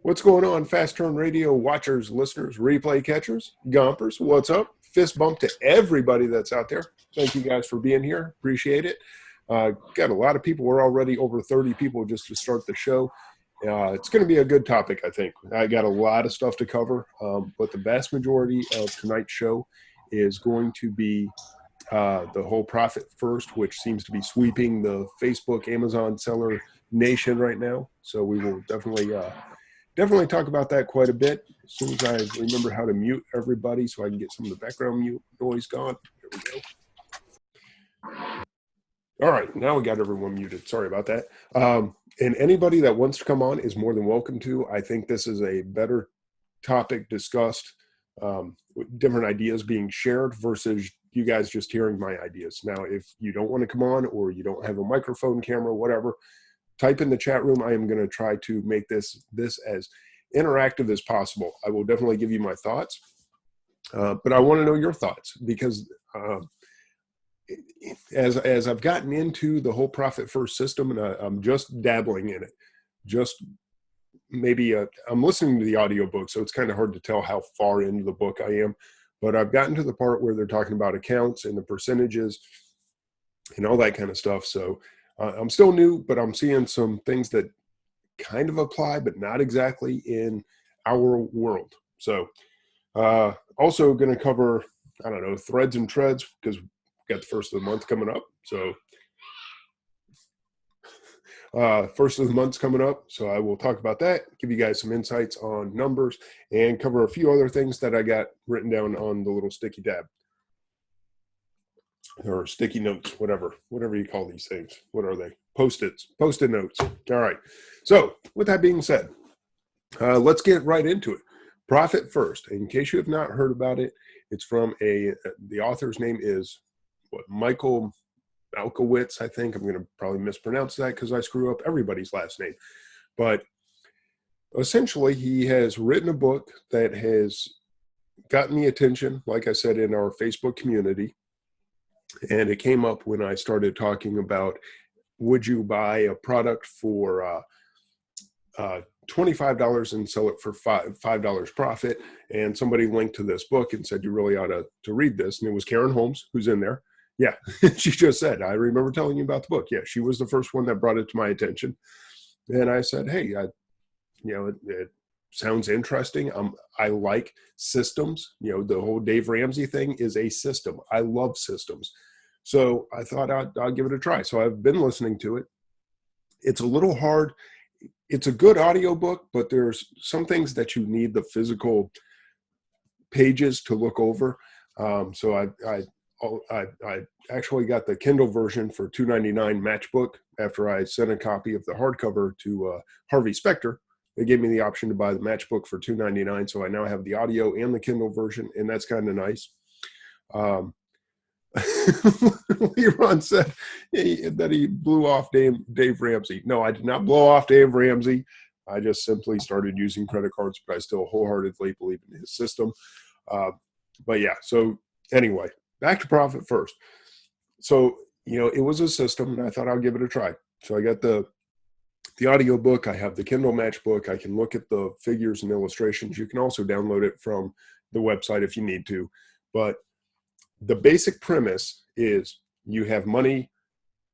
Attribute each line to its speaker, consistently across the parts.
Speaker 1: What's going on, Fast Turn Radio watchers, listeners, replay catchers, gompers? What's up? Fist bump to everybody that's out there. Thank you guys for being here. Appreciate it. Got a lot of people. We're already over 30 people just to start the show. It's going to be a good topic, I think. I got a lot of stuff to cover, but the vast majority of tonight's show is going to be the whole profit first, which seems to be sweeping the Facebook, Amazon seller nation right now. So we will definitely talk about that quite a bit as soon as I remember how to mute everybody so I can get some of the background mute noise gone. There we go. All right, now we got everyone muted. Sorry about that. And anybody that wants to come on is more than welcome to. I think this is a better topic discussed, with different ideas being shared versus you guys just hearing my ideas. Now, if you don't want to come on or you don't have a microphone, camera, whatever, type in the chat room. I am going to try to make this as interactive as possible. I will definitely give you my thoughts, but I want to know your thoughts because as I've gotten into the whole profit first system, and I'm just dabbling in it, just maybe I'm listening to the audiobook, so it's kind of hard to tell how far into the book I am, but I've gotten to the part where they're talking about accounts and the percentages and all that kind of stuff. So I'm still new, but I'm seeing some things that kind of apply, but not exactly in our world. So also going to cover, I don't know, threads and treads because we've got the first of the month coming up. So first of the month's coming up. So I will talk about that, give you guys some insights on numbers, and cover a few other things that I got written down on the little sticky tab. Or sticky notes, whatever you call these things. What are they? Post-it notes. All right. So with that being said, let's get right into it. Profit First. In case you have not heard about it, it's from the author's name is Michael Malkowitz, I think. I'm going to probably mispronounce that because I screw up everybody's last name. But essentially, he has written a book that has gotten the attention, like I said, in our Facebook community. And it came up when I started talking about, would you buy a product for $25 and sell it for $5 profit? And somebody linked to this book and said, you really ought to read this. And it was Karen Holmes, who's in there. Yeah, she just said, I remember telling you about the book. Yeah, she was the first one that brought it to my attention. And I said, hey, it sounds interesting. I like systems. The whole Dave Ramsey thing is a system. I love systems. So I thought I'll give it a try. So I've been listening to it. It's a little hard. It's a good audiobook, but there's some things that you need the physical pages to look over. So I actually got the Kindle version for $2.99 Matchbook after I sent a copy of the hardcover to Harvey Specter. They gave me the option to buy the Matchbook for $2.99, so I now have the audio and the Kindle version, and that's kind of nice. Leron said that he blew off Dave Ramsey. No, I did not blow off Dave Ramsey. I just simply started using credit cards, but I still wholeheartedly believe in his system. But yeah, so anyway, back to Profit First. So, it was a system, and I thought I'll give it a try. So I got the audio book. I have the Kindle Matchbook. I can look at the figures and illustrations. You can also download it from the website if you need to. But the basic premise is you have money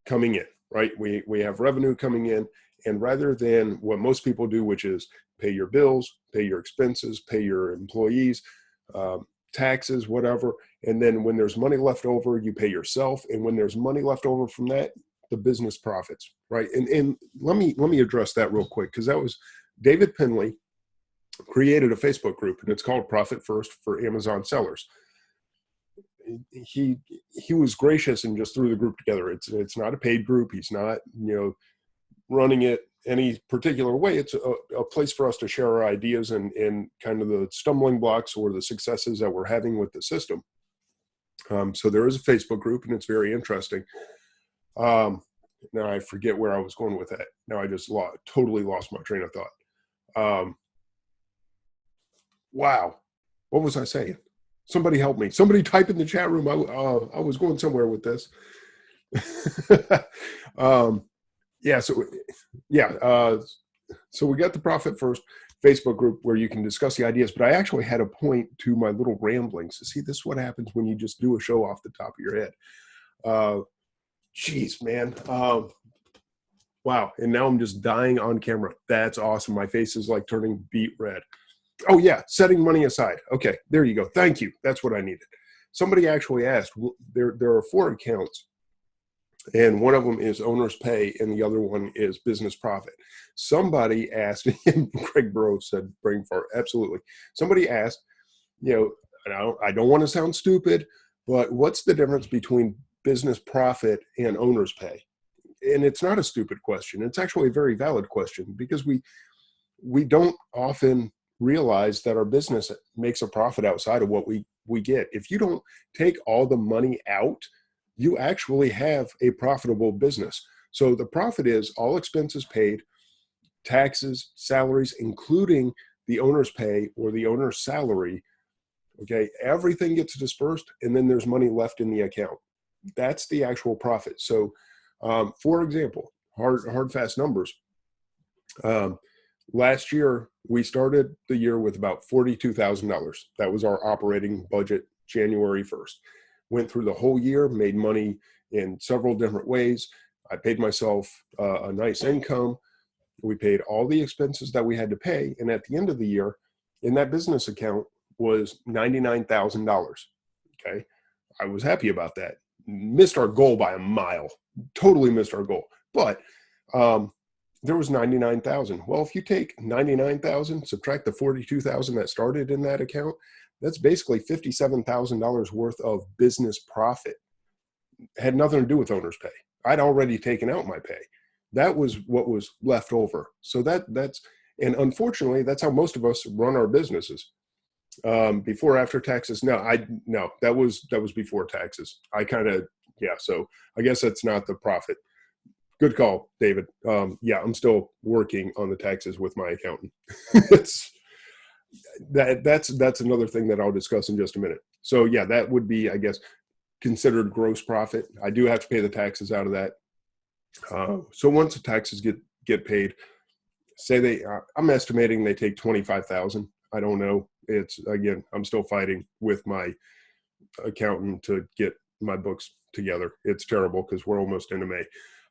Speaker 1: coming in, right? We have revenue coming in. And rather than what most people do, which is pay your bills, pay your expenses, pay your employees, taxes, whatever. And then when there's money left over, you pay yourself. And when there's money left over from that, the business profits, right? And let me address that real quick, because that was David Penley created a Facebook group, and it's called Profit First for Amazon sellers. He was gracious and just threw the group together. It's not a paid group. He's not running it any particular way. It's a place for us to share our ideas and kind of the stumbling blocks or the successes that we're having with the system. So there is a Facebook group, and it's very interesting. Now I forget where I was going with that. Now I just totally lost my train of thought. Wow. What was I saying? Somebody help me. Somebody type in the chat room. I was going somewhere with this. So we got the Profit First Facebook group where you can discuss the ideas, but I actually had a point to my little ramblings. See, this is what happens when you just do a show off the top of your head. Jeez, man. Wow. And now I'm just dying on camera. That's awesome. My face is like turning beet red. Oh, yeah. Setting money aside. Okay. There you go. Thank you. That's what I needed. Somebody actually asked, there are 4 accounts, and one of them is owner's pay and the other one is business profit. Somebody asked, and Craig Burrow said, brain fart, absolutely. Somebody asked, and I don't want to sound stupid, but what's the difference between business profit and owner's pay? And it's not a stupid question. It's actually a very valid question, because we don't often realize that our business makes a profit outside of what we get. If you don't take all the money out, you actually have a profitable business. So the profit is all expenses paid, taxes, salaries, including the owner's pay or the owner's salary. Okay, everything gets dispersed, and then there's money left in the account. That's the actual profit. So, for example, hard fast numbers. Last year, we started the year with about $42,000. That was our operating budget, January 1st. Went through the whole year, made money in several different ways. I paid myself a nice income. We paid all the expenses that we had to pay. And at the end of the year, in that business account was $99,000. Okay. I was happy about that. Missed our goal by a mile. Totally missed our goal. But there was 99,000. Well, if you take 99,000, subtract the 42,000 that started in that account, that's basically $57,000 worth of business profit. Had nothing to do with owner's pay. I'd already taken out my pay. That was what was left over. So that's, and unfortunately, that's how most of us run our businesses. Before, after taxes. No, that was before taxes. So I guess that's not the profit. Good call, David. I'm still working on the taxes with my accountant. That's another thing that I'll discuss in just a minute. So yeah, that would be, I guess, considered gross profit. I do have to pay the taxes out of that. So once the taxes get paid, say I'm estimating they take 25,000. I don't know. It's, again, I'm still fighting with my accountant to get my books together. It's terrible because we're almost into May.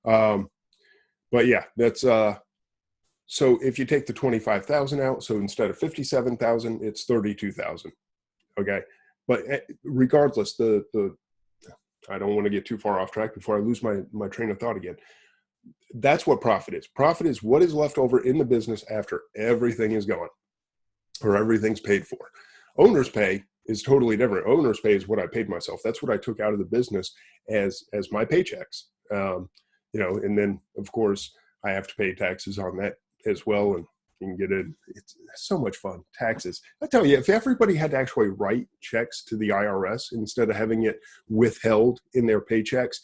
Speaker 1: But yeah, that's, so if you take the 25,000 out, so instead of 57,000, it's 32,000. Okay. But regardless, I don't want to get too far off track before I lose my train of thought again. That's what profit is. Profit is what is left over in the business after everything is gone or everything's paid for. Owner's pay is totally different. Owner's pay is what I paid myself. That's what I took out of the business as my paychecks. And then of course I have to pay taxes on that as well. And you can get it. It's so much fun. Taxes. I tell you, if everybody had to actually write checks to the IRS instead of having it withheld in their paychecks,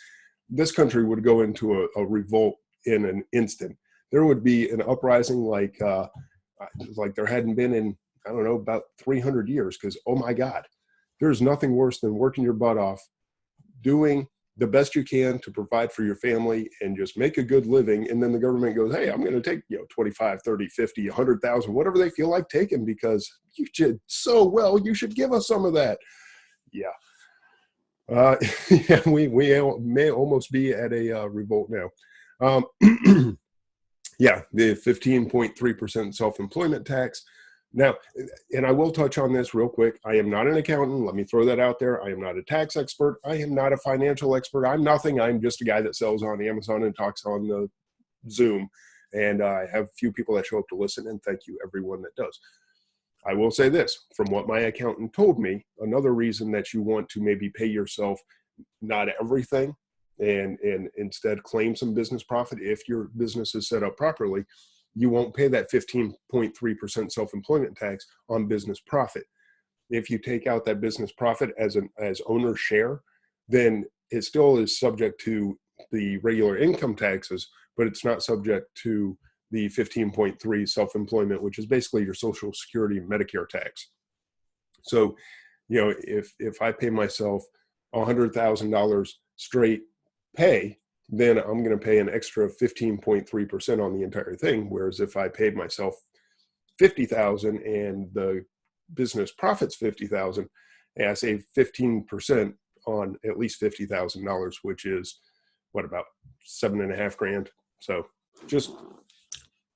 Speaker 1: this country would go into a revolt in an instant. There would be an uprising like there hadn't been in, I don't know, about 300 years. Because, oh my God, there's nothing worse than working your butt off, doing the best you can to provide for your family and just make a good living. And then the government goes, hey, I'm going to take, 25, 30, 50, 100,000, whatever they feel like taking, because you did so well. You should give us some of that. Yeah. We may almost be at a revolt now. Yeah, the 15.3% self-employment tax. Now, and I will touch on this real quick. I am not an accountant. Let me throw that out there. I am not a tax expert. I am not a financial expert. I'm nothing. I'm just a guy that sells on Amazon and talks on the Zoom. And I have a few people that show up to listen, and thank you everyone that does. I will say this, from what my accountant told me, another reason that you want to maybe pay yourself not everything and instead claim some business profit, if your business is set up properly, you won't pay that 15.3% self-employment tax on business profit. If you take out that business profit as owner's share, then it still is subject to the regular income taxes, but it's not subject to the 15.3 self-employment, which is basically your Social Security and Medicare tax. So, if I pay myself $100,000 straight pay, then I'm going to pay an extra 15.3% on the entire thing. Whereas if I paid myself 50,000 and the business profits 50,000, I save 15% on at least $50,000, which is what, about $7.5 grand. So just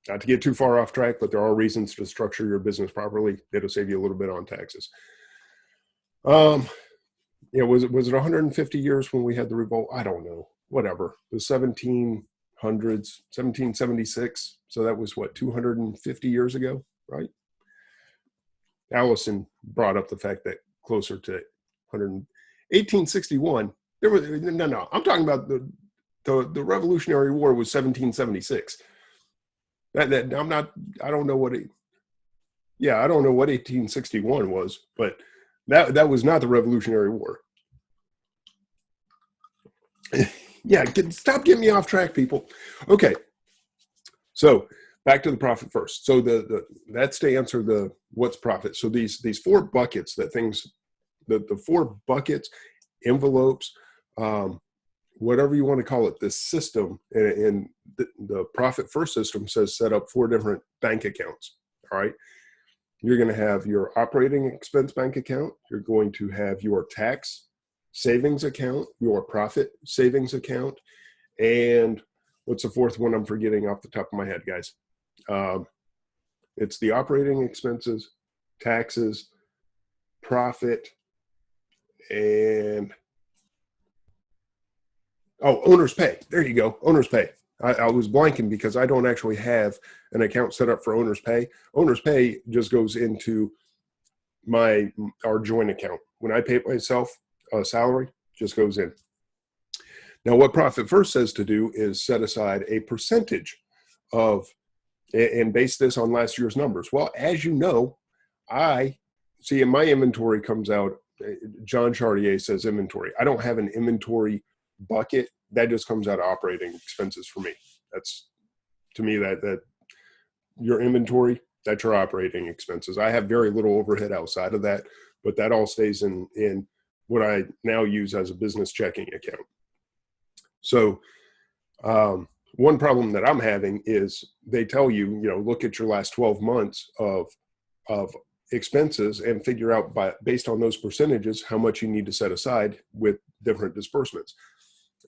Speaker 1: not to get too far off track, but there are reasons to structure your business properly. It'll save you a little bit on taxes. Yeah, was it 150 years when we had the revolt? I don't know. Whatever. The 1700s, 1776. So that was what, 250 years ago, right? Allison brought up the fact that closer to 1861, there was no. I'm talking about the Revolutionary War was 1776. That I'm not. I don't know what it. Yeah, I don't know what 1861 was, but that was not the Revolutionary War. Yeah, stop getting me off track, people. Okay, so back to the profit first. So that's to answer the what's profit. So these four buckets, the four buckets, envelopes, whatever you want to call it, this system, and the profit first system says set up 4 different bank accounts. All right. You're going to have your operating expense bank account. You're going to have your tax savings account, your profit savings account, and what's the fourth one I'm forgetting off the top of my head, guys? It's the operating expenses, taxes, profit, and owner's pay. There you go, owner's pay. I was blanking because I don't actually have an account set up for owner's pay. Owner's pay just goes into our joint account. When I pay myself a salary, just goes in. Now, what Profit First says to do is set aside a percentage of, and base this on last year's numbers. Well, as you know, I see in my inventory comes out, John Chartier says inventory. I don't have an inventory bucket. That just comes out of operating expenses for me. That's, to me, that your inventory, that's your operating expenses. I have very little overhead outside of that, but that all stays in what I now use as a business checking account. So one problem that I'm having is they tell you, look at your last 12 months of expenses and figure out based on those percentages how much you need to set aside with different disbursements.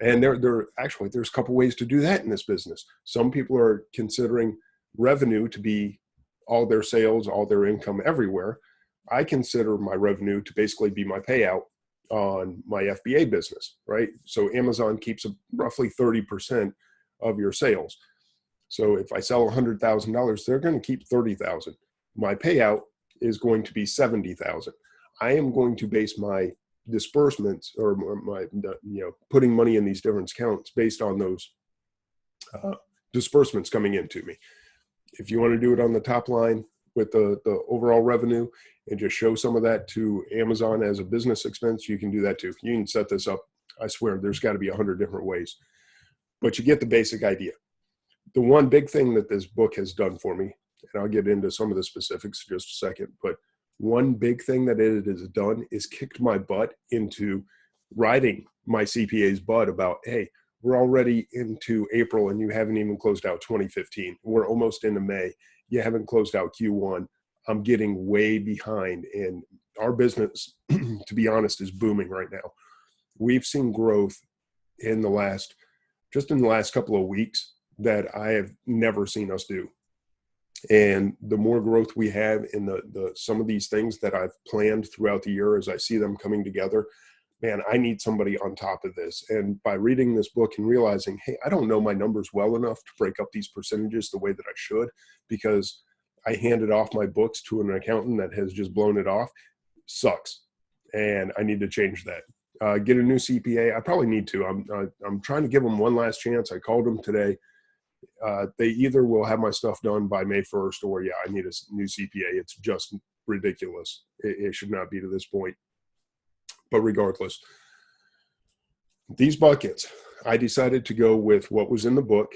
Speaker 1: And there's a couple ways to do that in this business. Some people are considering revenue to be all their sales, all their income everywhere. I consider my revenue to basically be my payout on my FBA business, right? So Amazon keeps roughly 30% of your sales. So if I sell $100,000, they're going to keep $30,000. My payout is going to be $70,000. I am going to base my disbursements or my putting money in these different accounts based on those disbursements coming into me. If you want to do it on the top line with the overall revenue and just show some of that to Amazon as a business expense, you can do that too. You can set this up. I swear there's got to be 100 different ways, but you get the basic idea. The one big thing that this book has done for me, and I'll get into some of the specifics in just a second, but one big thing that it has done is kicked my butt into riding my CPA's butt about, hey, we're already into April and you haven't even closed out 2015. We're almost into May. You haven't closed out Q1. I'm getting way behind, and our business, to be honest, is booming right now. We've seen growth in the last couple of weeks that I have never seen us do. And the more growth we have in the some of these things that I've planned throughout the year, as I see them coming together, man, I need somebody on top of this. And by reading this book and realizing, hey, I don't know my numbers well enough to break up these percentages the way that I should, because I handed off my books to an accountant that has just blown it off, sucks. And I need to change that. Get a new CPA. I probably need to. I'm trying to give them one last chance. I called them today. They either will have my stuff done by May 1st or, yeah, I need a new CPA. It's just ridiculous. It should not be to this point. But regardless, these buckets, I decided to go with what was in the book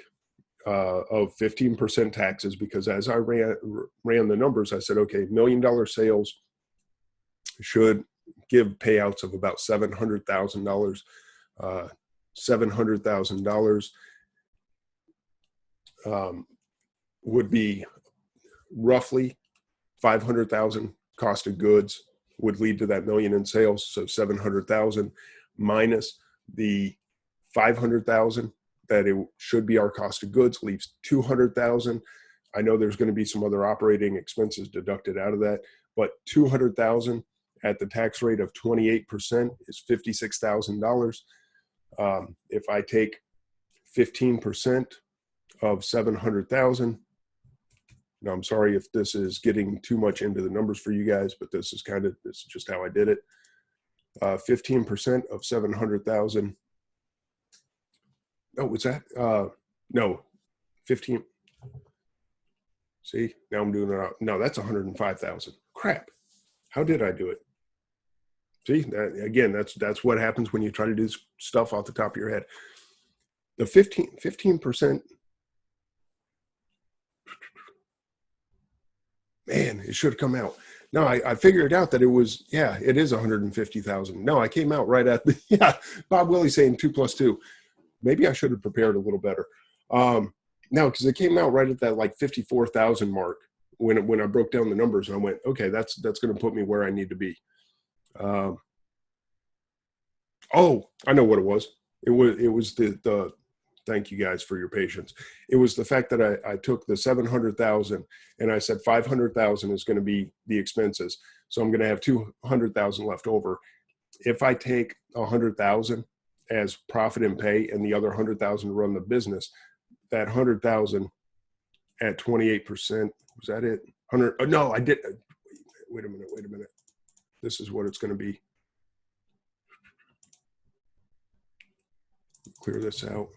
Speaker 1: of 15% taxes, because as I ran the numbers, I said, okay, $1 million sales should give payouts of about $700,000. $700,000 would be roughly 500,000 cost of goods would lead to that million in sales. So 700,000 minus the 500,000 that it should be our cost of goods leaves 200,000. I know there's going to be some other operating expenses deducted out of that, but 200,000 at the tax rate of 28% is $56,000. If I take 15% of 700,000, now I'm sorry if this is getting too much into the numbers for you guys, but this is just how I did it. 15% of 700,000. Oh, was that? No, 15. See, now I'm doing it out. No, that's 105,000. Crap. How did I do it? See, again, that's what happens when you try to do stuff off the top of your head. The 15%, man, it should have come out. No, I figured out that it was, yeah, it is 150,000. No, I came out right at the, yeah, Bob Willie saying 2 plus 2. Maybe I should have prepared a little better. No, because it came out right at that like 54,000 mark when I broke down the numbers, and I went, okay, that's going to put me where I need to be. Oh, I know what it was. It was the thank you guys for your patience. It was the fact that I took the 700,000 and I said 500,000 is going to be the expenses. So I'm going to have 200,000 left over. If I take 100,000 as profit and pay and the other 100,000 to run the business, that 100,000 at 28%, was that it? 100? Oh, no, I did. Wait a minute. This is what it's going to be. Clear this out.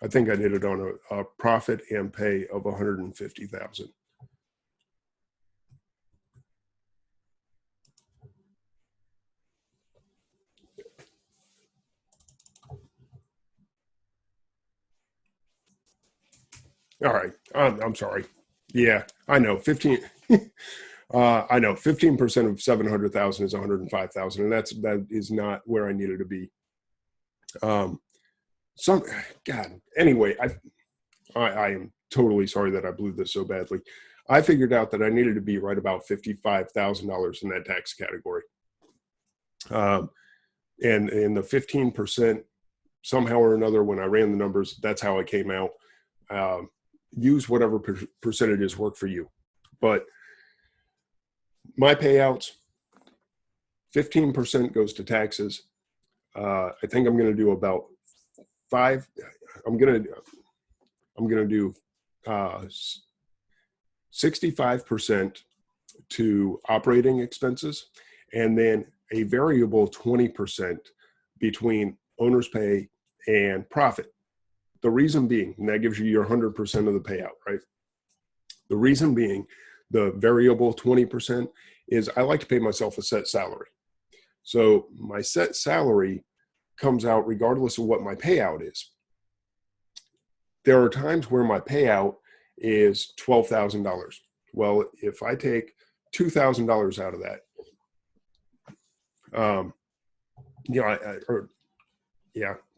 Speaker 1: I think I did it on a profit and pay of 150,000. All right. I'm sorry. Yeah, I know. 15. I know 15% of 700,000 is 105,000, and that is not where I needed to be. God. Anyway, I am totally sorry that I blew this so badly. I figured out that I needed to be right about $55,000 in that tax category. And the 15%, somehow or another, when I ran the numbers, that's how it came out. Use whatever percentages work for you. But my payouts, 15% goes to taxes. I think I'm going to do about 5. I'm going to do 65% to operating expenses, and then a variable 20% between owner's pay and profit. The reason being, and that gives you your 100% of the payout, right? The reason being, the variable 20% is I like to pay myself a set salary. So my set salary comes out regardless of what my payout is. There are times where my payout is $12,000. Well, if I take $2,000 out of that,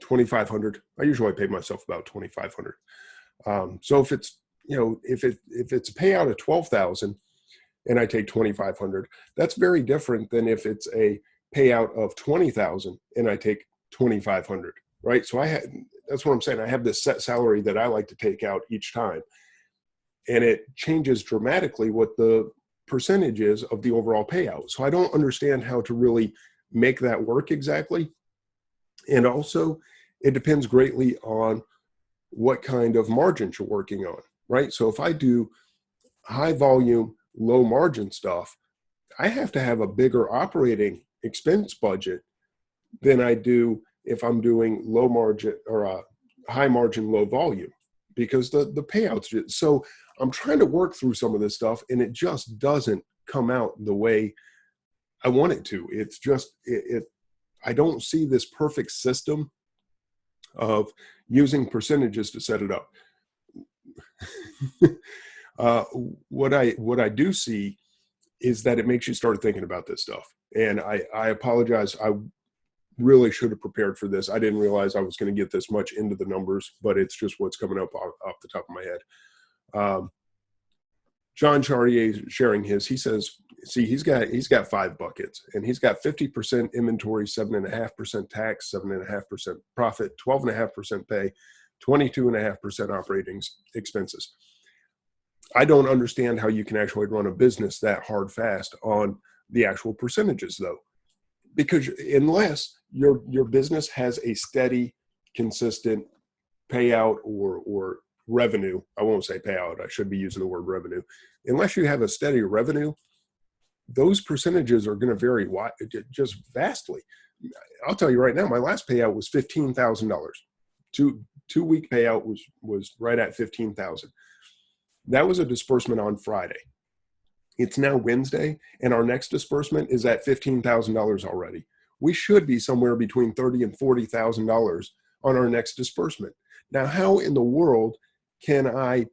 Speaker 1: $2,500. I usually pay myself about $2,500. So if it's if it's a payout of $12,000 and I take $2,500, that's very different than if it's a payout of $20,000 and I take $2,500. Right? So that's what I'm saying. I have this set salary that I like to take out each time, and it changes dramatically what the percentage is of the overall payout. So I don't understand how to really make that work exactly. And also, it depends greatly on what kind of margins you're working on, right? So if I do high volume, low margin stuff, I have to have a bigger operating expense budget than I do if I'm doing low margin or high margin, low volume, because the payouts. So I'm trying to work through some of this stuff, and it just doesn't come out the way I want it to. It's just, I don't see this perfect system of using percentages to set it up. What I do see is that it makes you start thinking about this stuff. And I apologize. really should have prepared for this. I didn't realize I was going to get this much into the numbers, but it's just what's coming up off the top of my head. John Chartier sharing his, he says, see, he's got 5 buckets, and he's got 50% inventory, 7.5% tax, 7.5% profit, 12.5% pay, 22.5% operating expenses. I don't understand how you can actually run a business that hard fast on the actual percentages, though, because unless your business has a steady, consistent payout or revenue, I won't say payout, I should be using the word revenue. Unless you have a steady revenue, those percentages are going to vary just vastly. I'll tell you right now, my last payout was $15,000. Two-week payout was right at $15,000. That was a disbursement on Friday. It's now Wednesday, and our next disbursement is at $15,000 already. We should be somewhere between $30,000 and $40,000 on our next disbursement. Now, how in the world can I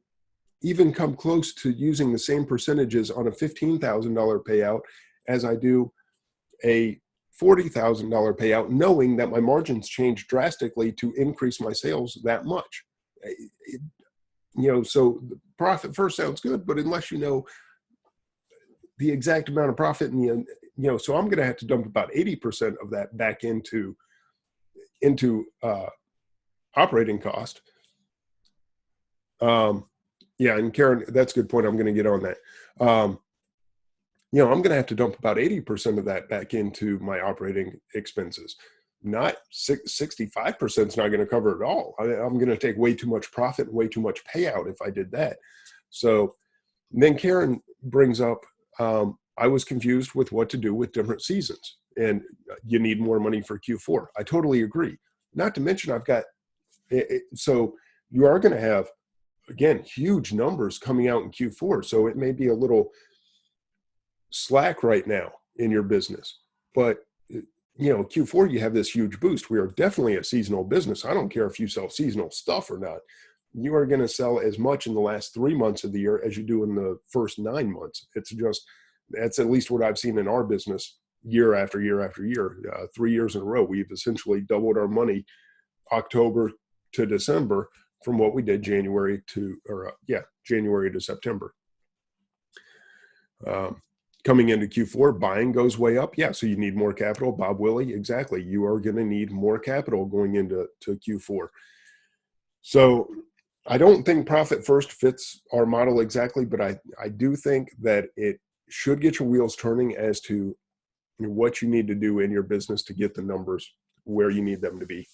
Speaker 1: even come close to using the same percentages on a $15,000 payout as I do a $40,000 payout, knowing that my margins change drastically to increase my sales that much? So the profit first sounds good, but unless you know the exact amount of profit, and so I'm going to have to dump about 80% of that back into operating cost. And Karen, that's a good point. I'm going to get on that. I'm going to have to dump about 80% of that back into my operating expenses. Not 65% is not going to cover it all. I'm going to take way too much profit, way too much payout if I did that. So then Karen brings up, I was confused with what to do with different seasons, and you need more money for Q4. I totally agree. Not to mention I've got, so you are going to have, again, huge numbers coming out in Q4. So it may be a little slack right now in your business, but Q4, you have this huge boost. We are definitely a seasonal business. I don't care if you sell seasonal stuff or not. You are going to sell as much in the last 3 months of the year as you do in the first 9 months. That's at least what I've seen in our business year after year after year. 3 years in a row, we've essentially doubled our money October to December from what we did January to September. Coming into Q4, buying goes way up. Yeah, so you need more capital. Bob Willie, exactly. You are going to need more capital going into Q4. So I don't think profit first fits our model exactly, but I do think that it should get your wheels turning as to what you need to do in your business to get the numbers where you need them to be.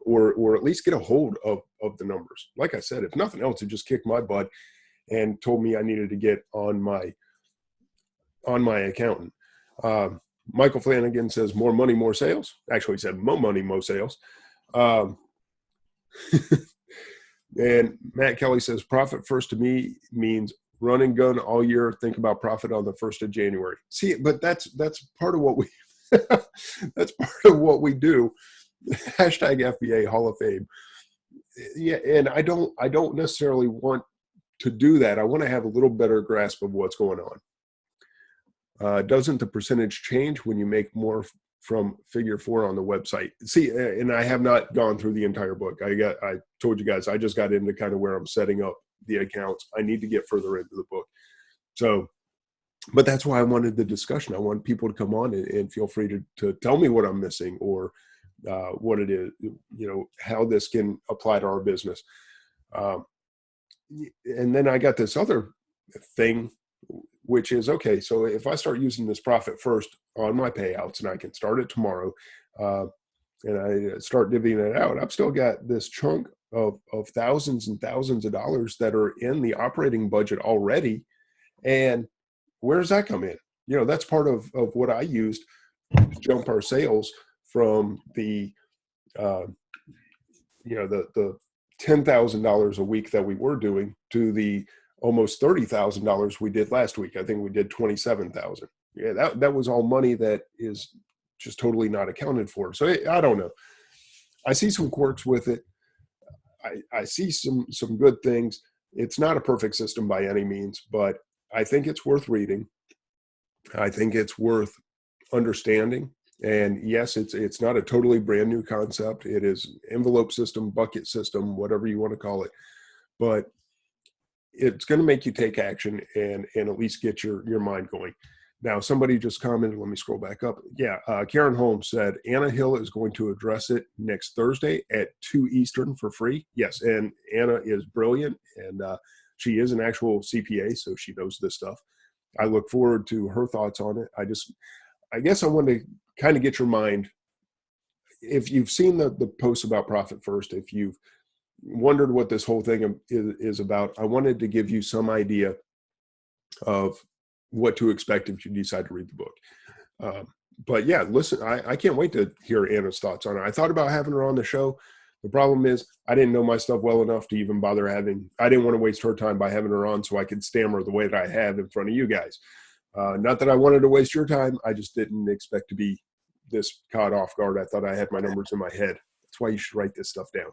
Speaker 1: Or at least get a hold of the numbers. Like I said, if nothing else, it just kicked my butt and told me I needed to get on my accountant. Michael Flanagan says more money, more sales. Actually, he said more money, more sales. And Matt Kelly says profit first to me means run and gun all year. Think about profit on the 1st of January. See, but that's part of what we that's part of what we do. Hashtag FBA Hall of Fame. Yeah, and I don't necessarily want to do that. I want to have a little better grasp of what's going on. Doesn't the percentage change when you make more from figure 4 on the website? See, and I have not gone through the entire book. I told you guys, I just got into kind of where I'm setting up the accounts. I need to get further into the book. So, but that's why I wanted the discussion. I want people to come on and feel free to tell me what I'm missing, or what it is, how this can apply to our business. And then I got this other thing, which is, okay, so if I start using this profit first on my payouts, and I can start it tomorrow, and I start divvying it out, I've still got this chunk of thousands and thousands of dollars that are in the operating budget already. And where does that come in? That's part of what I used to jump our sales from the $10,000 a week that we were doing to the almost $30,000 we did last week. I think we did 27,000. Yeah, that was all money that is just totally not accounted for. So I don't know. I see some quirks with it. I see some good things. It's not a perfect system by any means, but I think it's worth reading. I think it's worth understanding. And yes, it's not a totally brand new concept. It is envelope system, bucket system, whatever you want to call it. But it's going to make you take action and at least get your mind going. Now, somebody just commented, let me scroll back up. Yeah, Karen Holmes said, Anna Hill is going to address it next Thursday at 2 Eastern for free. Yes, and Anna is brilliant, and she is an actual CPA, so she knows this stuff. I look forward to her thoughts on it. I guess I want to kind of get your mind. If you've seen the posts about Profit First, if you've wondered what this whole thing is about, I wanted to give you some idea of what to expect if you decide to read the book. But yeah, listen, I can't wait to hear Anna's thoughts on it. I thought about having her on the show. The problem is I didn't know my stuff well enough to even bother I didn't want to waste her time by having her on so I could stammer the way that I have in front of you guys. Not that I wanted to waste your time. I just didn't expect to be this caught off guard. I thought I had my numbers in my head. That's why you should write this stuff down.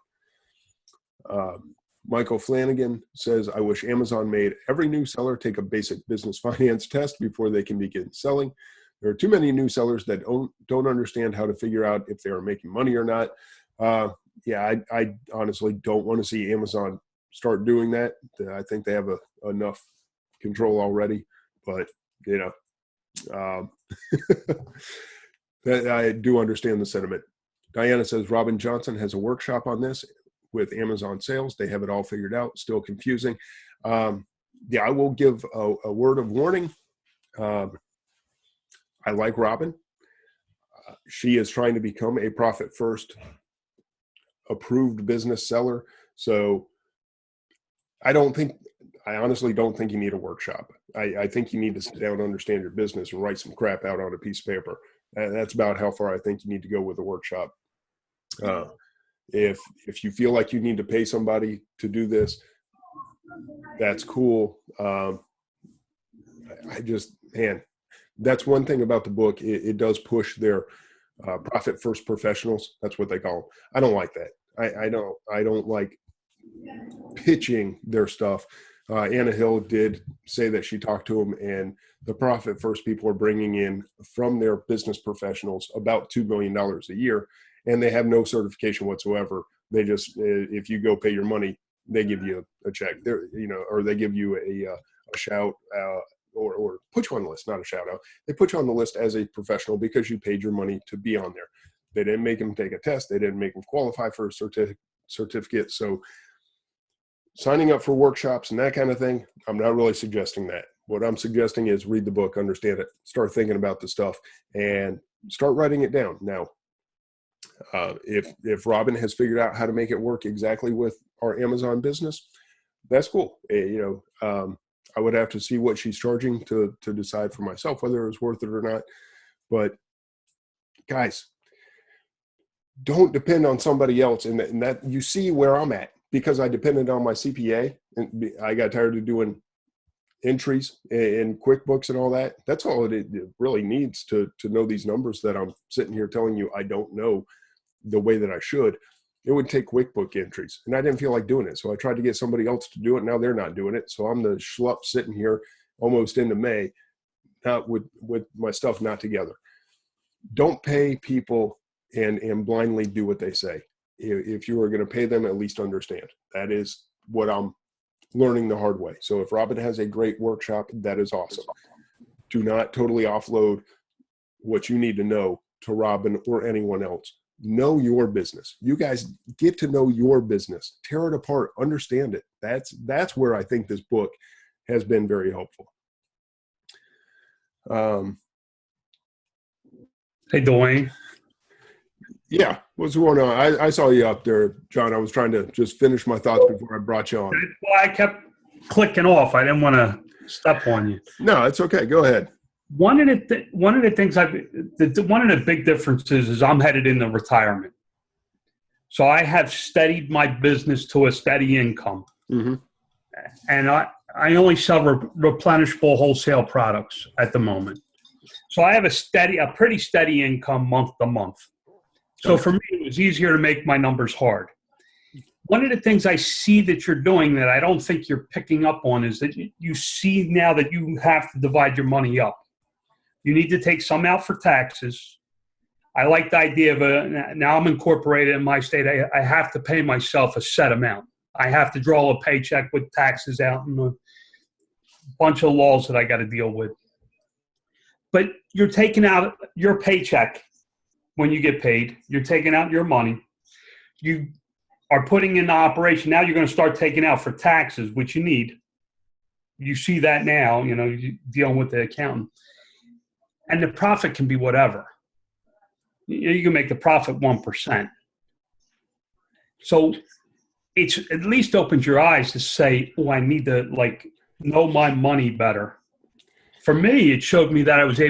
Speaker 1: Michael Flanagan says, I wish Amazon made every new seller take a basic business finance test before they can begin selling. There are too many new sellers that don't understand how to figure out if they are making money or not. Yeah, I honestly don't want to see Amazon start doing that. I think they have enough control already, but I do understand the sentiment. Diana says, Robin Johnson has a workshop on this with Amazon sales. They have it all figured out. Still confusing. Yeah, I will give a word of warning. I like Robin. She is trying to become a Profit First approved business seller. So I honestly don't think you need a workshop. I think you need to sit down and understand your business and write some crap out on a piece of paper. That's about how far I think you need to go with a workshop. If you feel like you need to pay somebody to do this, that's cool. That's one thing about the book. It does push their Profit First professionals. That's what they call them. I don't like that. I don't like pitching their stuff. Anna Hill did say that she talked to them, and the Profit First people are bringing in from their business professionals about $2 million a year, and they have no certification whatsoever. They just, if you go pay your money, they give you a check. Or they give you a shout or put you on the list, not a shout out. They put you on the list as a professional because you paid your money to be on there. They didn't make them take a test. They didn't make them qualify for a certificate. So signing up for workshops and that kind of thing, I'm not really suggesting that. What I'm suggesting is read the book, understand it, start thinking about the stuff, and start writing it down. Now, if Robin has figured out how to make it work exactly with our Amazon business, that's cool. I would have to see what she's charging to decide for myself whether it was worth it or not. But guys, don't depend on somebody else. And that you see where I'm at, because I depended on my CPA and I got tired of doing entries in QuickBooks and all that. That's all it really needs to know these numbers that I'm sitting here telling you I don't know the way that I should. It would take QuickBook entries, and I didn't feel like doing it. So I tried to get somebody else to do it. Now they're not doing it. So I'm the schlup sitting here almost into May, not with my stuff not together. Don't pay people and blindly do what they say. If you are going to pay them, at least understand. That is what I'm learning the hard way. So if Robin has a great workshop, that is awesome. Do not totally offload what you need to know to Robin or anyone else. Know your business. You guys get to know your business. Tear it apart. Understand it. That's where I think this book has been very helpful.
Speaker 2: Hey, Dwayne.
Speaker 1: Yeah, what's going on? I saw you up there, John. I was trying to just finish my thoughts before I brought you on.
Speaker 2: Well, I kept clicking off. I didn't want to step on you.
Speaker 1: No, it's okay. Go ahead.
Speaker 2: One of the things one of the big differences is I'm headed into retirement. So I have steadied my business to a steady income. Mm-hmm. And I only sell replenishable wholesale products at the moment. So I have a pretty steady income month to month. So for me, it was easier to make my numbers hard. One of the things I see that you're doing that I don't think you're picking up on is that you see now that you have to divide your money up. You need to take some out for taxes. I like the idea of now I'm incorporated in my state. I have to pay myself a set amount. I have to draw a paycheck with taxes out and a bunch of laws that I got to deal with. But you're taking out your paycheck when you get paid. You're taking out your money. You are putting in the operation. Now you're going to start taking out for taxes, which you need. You see that now, you're dealing with the accountant. And the profit can be whatever. You can make the profit 1%. So it's at least opens your eyes to say, oh, I need to know my money better. For me, it showed me that I was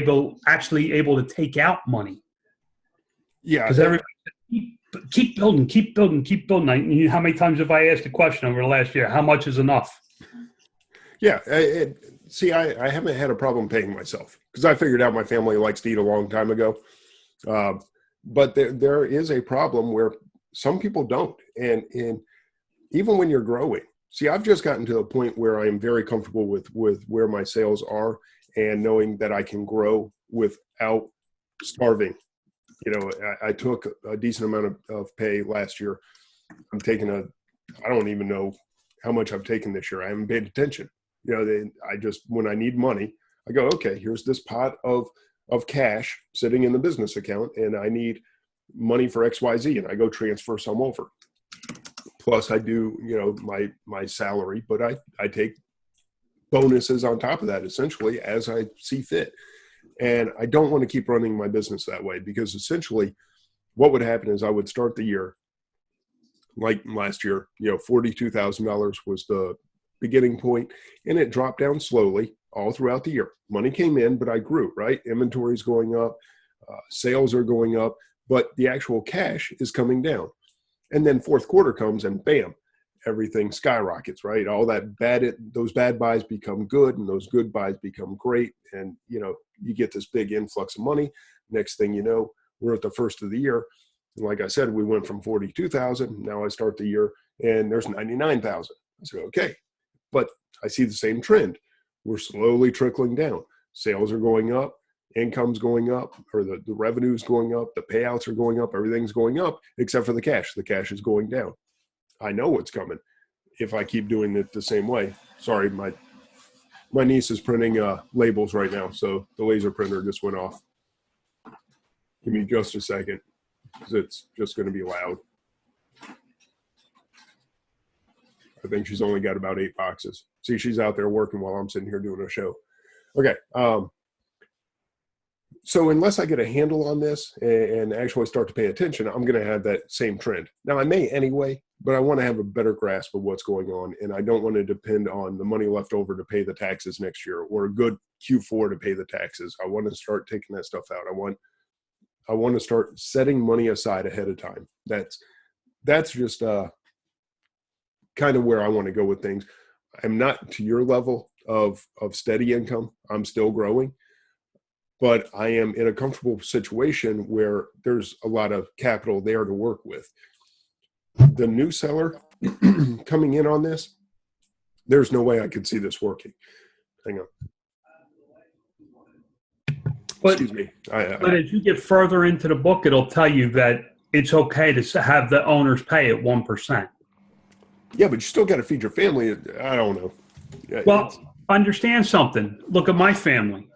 Speaker 2: actually able to take out money.
Speaker 1: Yeah.
Speaker 2: Because everybody said, keep building, keep building, keep building. How many times have I asked the question over the last year? How much is enough?
Speaker 1: Yeah. I haven't had a problem paying myself because I figured out my family likes to eat a long time ago. But there is a problem where some people don't. And even when you're growing, I've just gotten to a point where I am very comfortable with where my sales are and knowing that I can grow without starving. I took a decent amount of pay last year. I'm taking I don't even know how much I've taken this year. I haven't paid attention. I just, when I need money, I go, okay, here's this pot of cash sitting in the business account and I need money for XYZ, and I go transfer some over. Plus I do, my salary, but I take bonuses on top of that essentially as I see fit. And I don't want to keep running my business that way because essentially what would happen is I would start the year like last year, $42,000 was the beginning point, and it dropped down slowly all throughout the year. Money came in, but I grew, right? Inventory's going up, sales are going up, but the actual cash is coming down. And then fourth quarter comes and bam, everything skyrockets, right? All those bad buys become good and those good buys become great. And, you get this big influx of money. Next thing you know, we're at the first of the year. And like I said, we went from 42,000. Now I start the year and there's 99,000. I said, okay, but I see the same trend. We're slowly trickling down. Sales are going up, income's going up, or the revenue's going up, the payouts are going up, everything's going up, except for the cash. The cash is going down. I know what's coming if I keep doing it the same way. Sorry, my niece is printing labels right now, so the laser printer just went off. Give me just a second, because it's just going to be loud. I think she's only got about 8 boxes. See, she's out there working while I'm sitting here doing a show. Okay. So unless I get a handle on this and actually start to pay attention, I'm going to have that same trend. Now, I may anyway, but I want to have a better grasp of what's going on, and I don't want to depend on the money left over to pay the taxes next year or a good Q4 to pay the taxes. I want to start taking that stuff out. I want to start setting money aside ahead of time. That's just kind of where I want to go with things. I'm not to your level of steady income. I'm still growing, but I am in a comfortable situation where there's a lot of capital there to work with. The new seller coming in on this, there's no way I could see this working. Hang on. Excuse me.
Speaker 2: But as you get further into the book, it'll tell you that it's okay to have the owners pay at 1%.
Speaker 1: Yeah, but you still got to feed your family. I don't know.
Speaker 2: Well, understand something. Look at my family.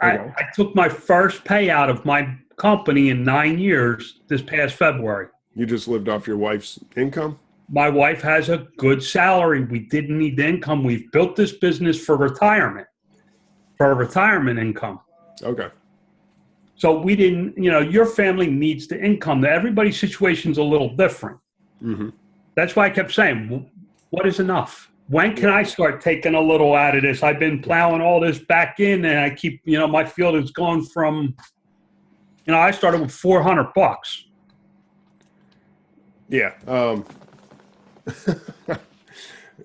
Speaker 2: I took my first payout of my company in 9 years this past February.
Speaker 1: You just lived off your wife's income?
Speaker 2: My wife has a good salary. We didn't need the income. We've built this business for retirement income.
Speaker 1: Okay.
Speaker 2: So we didn't, your family needs the income. Everybody's situation's a little different.
Speaker 1: Mm-hmm.
Speaker 2: That's why I kept saying, what is enough? When can I start taking a little out of this? I've been plowing all this back in, and I keep, my field has gone from, I started with $400.
Speaker 1: Yeah.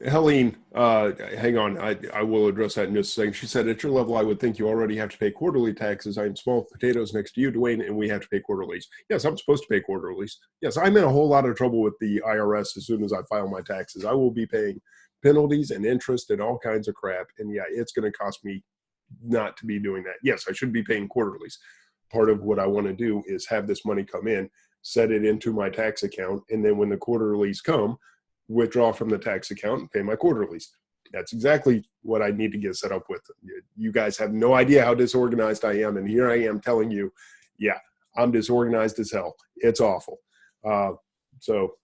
Speaker 1: Helene, hang on. I will address that in just a second. She said, at your level, I would think you already have to pay quarterly taxes. I'm small potatoes next to you, Dwayne, and we have to pay quarterlies. Yes, I'm supposed to pay quarterlies. Yes, I'm in a whole lot of trouble with the IRS as soon as I file my taxes. I will be paying penalties and interest and all kinds of crap. And yeah, it's going to cost me not to be doing that. Yes, I should be paying quarterlies. part of what I want to do is have this money come in, set it into my tax account, and then when the quarterlies come, withdraw from the tax account and pay my quarterlies. That's exactly what I need to get set up with. You guys have no idea how disorganized I am, and here I am telling you, yeah, I'm disorganized as hell. It's awful. So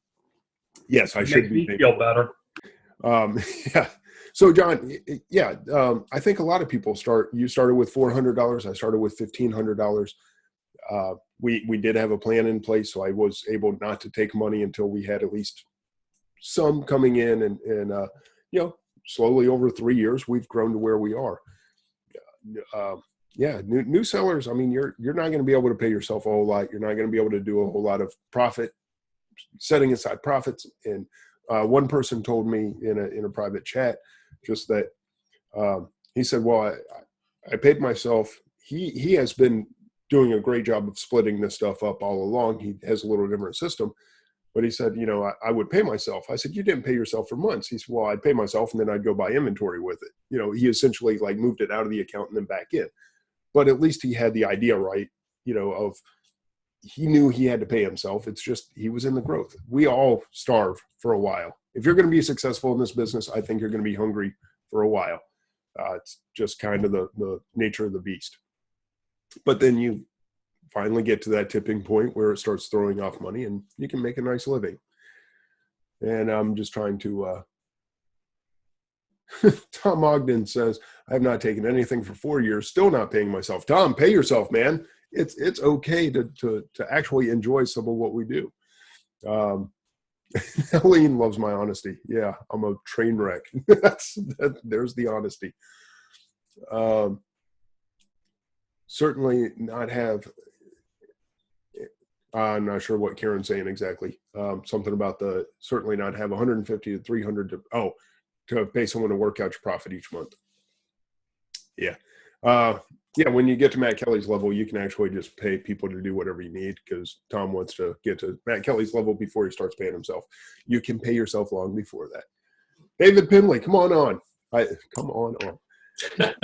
Speaker 1: yes, I should be.
Speaker 2: Makes me feel better.
Speaker 1: Yeah. So John, yeah, I think a lot of people you started with $400. I started with $1,500. We did have a plan in place, so I was able not to take money until we had at least some coming in, and slowly over 3 years, we've grown to where we are. Yeah, new sellers. I mean, you're not going to be able to pay yourself a whole lot. You're not going to be able to do a whole lot of profit, setting aside profits. And one person told me in a private chat just that he said, "Well, I paid myself." He has been doing a great job of splitting this stuff up all along. He has a little different system. But he said, I would pay myself. I said, you didn't pay yourself for months. He said, well, I'd pay myself and then I'd go buy inventory with it. He essentially like moved it out of the account and then back in. But at least he had the idea right, of he knew he had to pay himself. It's just he was in the growth. We all starve for a while. If you're going to be successful in this business, I think you're going to be hungry for a while. It's just kind of the nature of the beast. But then you finally get to that tipping point where it starts throwing off money and you can make a nice living. And I'm just trying to, Tom Ogden says, I have not taken anything for 4 years, still not paying myself. Tom, pay yourself, man. It's okay to actually enjoy some of what we do. Helene loves my honesty. Yeah, I'm a train wreck. There's the honesty. Certainly not have, I'm not sure what Karen's saying exactly. Something about certainly not have 150 to 300 to pay someone to work out your profit each month. Yeah. Yeah, when you get to Matt Kelly's level, you can actually just pay people to do whatever you need because Tom wants to get to Matt Kelly's level before he starts paying himself. You can pay yourself long before that. David Pinley, come on. Come on.
Speaker 3: Hey,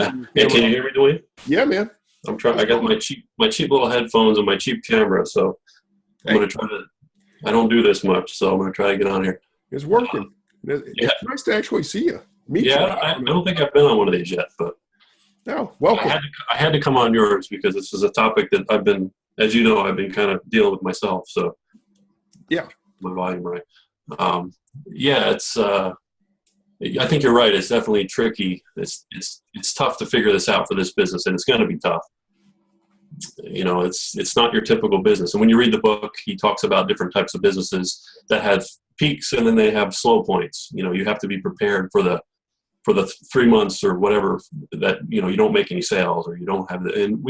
Speaker 3: can you hear me, Dwayne?
Speaker 1: Yeah, man.
Speaker 3: I'm trying. I got my cheap little headphones and my cheap camera, so I'm gonna try to. I don't do this much, so I'm gonna try to get on here.
Speaker 1: It's working. It's nice to actually see you.
Speaker 3: I don't think I've been on one of these yet, but
Speaker 1: no. Welcome.
Speaker 3: I had to come on yours because this is a topic that I've been, as you know, I've been kind of dealing with myself. So
Speaker 1: yeah,
Speaker 3: my volume right. It's. I think you're right. It's definitely tricky. It's tough to figure this out for this business, and it's going to be tough. It's not your typical business. And when you read the book, he talks about different types of businesses that have peaks and then they have slow points. You have to be prepared for the 3 months or whatever that you don't make any sales or you don't have the. And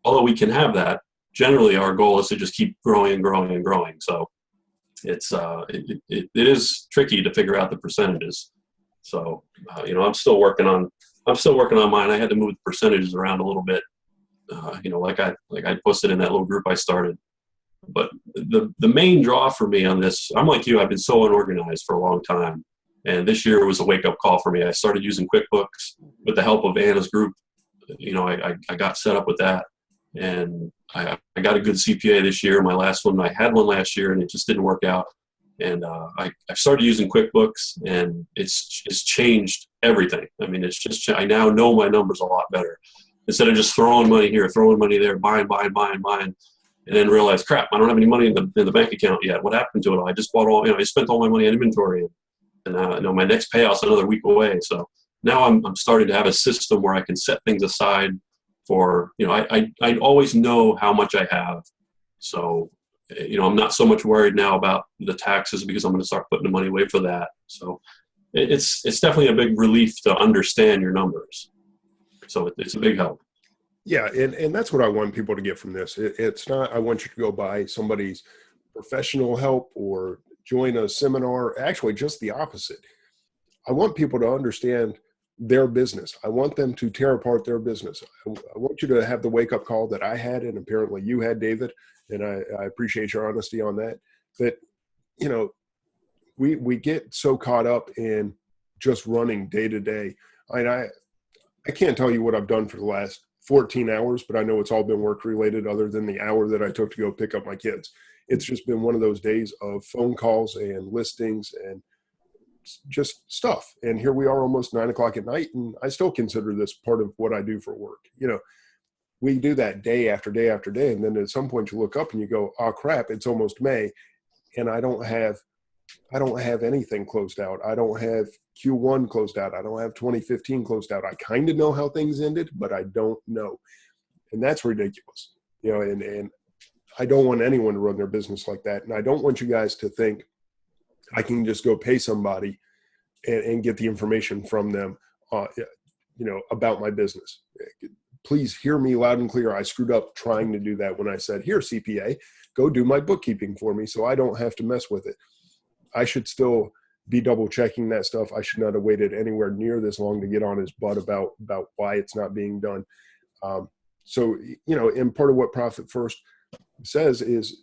Speaker 3: although we can have that, generally our goal is to just keep growing and growing and growing. So it's it is tricky to figure out the percentages. So, I'm still working on mine. I had to move the percentages around a little bit, like I posted in that little group I started. But the main draw for me on this, I'm like you, I've been so unorganized for a long time. And this year was a wake up call for me. I started using QuickBooks with the help of Anna's group. I got set up with that. And I got a good CPA this year. My last one, I had one last year and it just didn't work out. And I started using QuickBooks, and it's changed everything. I mean, it's just I now know my numbers a lot better. Instead of just throwing money here, throwing money there, buying, and then realize, crap, I don't have any money in the bank account yet. What happened to it? I just bought I spent all my money on inventory, and my next payout's another week away. So now I'm starting to have a system where I can set things aside for I always know how much I have, so. I'm not so much worried now about the taxes because I'm going to start putting the money away for that. So it's definitely a big relief to understand your numbers. So it's a big help.
Speaker 1: Yeah, and that's what I want people to get from this. It's not I want you to go buy somebody's professional help or join a seminar. Actually, just the opposite. I want people to understand their business. I want them to tear apart their business. I want you to have the wake-up call that I had, and apparently you had, David. And I appreciate your honesty on that. That, we get so caught up in just running day to day. I can't tell you what I've done for the last 14 hours, but I know it's all been work related other than the hour that I took to go pick up my kids. It's just been one of those days of phone calls and listings and just stuff. And here we are almost 9 o'clock at night, and I still consider this part of what I do for work. We do that day after day after day. And then at some point you look up and you go, oh crap, it's almost May. And I don't have anything closed out. I don't have Q1 closed out. I don't have 2015 closed out. I kind of know how things ended, but I don't know. And that's ridiculous. And I don't want anyone to run their business like that. And I don't want you guys to think I can just go pay somebody and get the information from them, about my business. Please hear me loud and clear. I screwed up trying to do that when I said, here, CPA, go do my bookkeeping for me so I don't have to mess with it. I should still be double checking that stuff. I should not have waited anywhere near this long to get on his butt about why it's not being done. And part of what Profit First says is,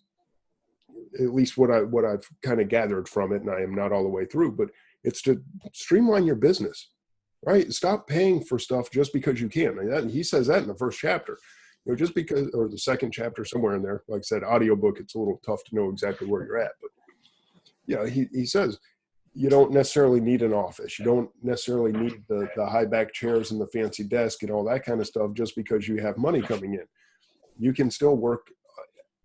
Speaker 1: at least what I've kind of gathered from it, and I am not all the way through, but it's to streamline your business, right? Stop paying for stuff just because you can. And he says that in the first chapter, just because, or the second chapter, somewhere in there. Like I said, audiobook, it's a little tough to know exactly where you're at, but he says you don't necessarily need an office. You don't necessarily need the high back chairs and the fancy desk and all that kind of stuff just because you have money coming in. You can still work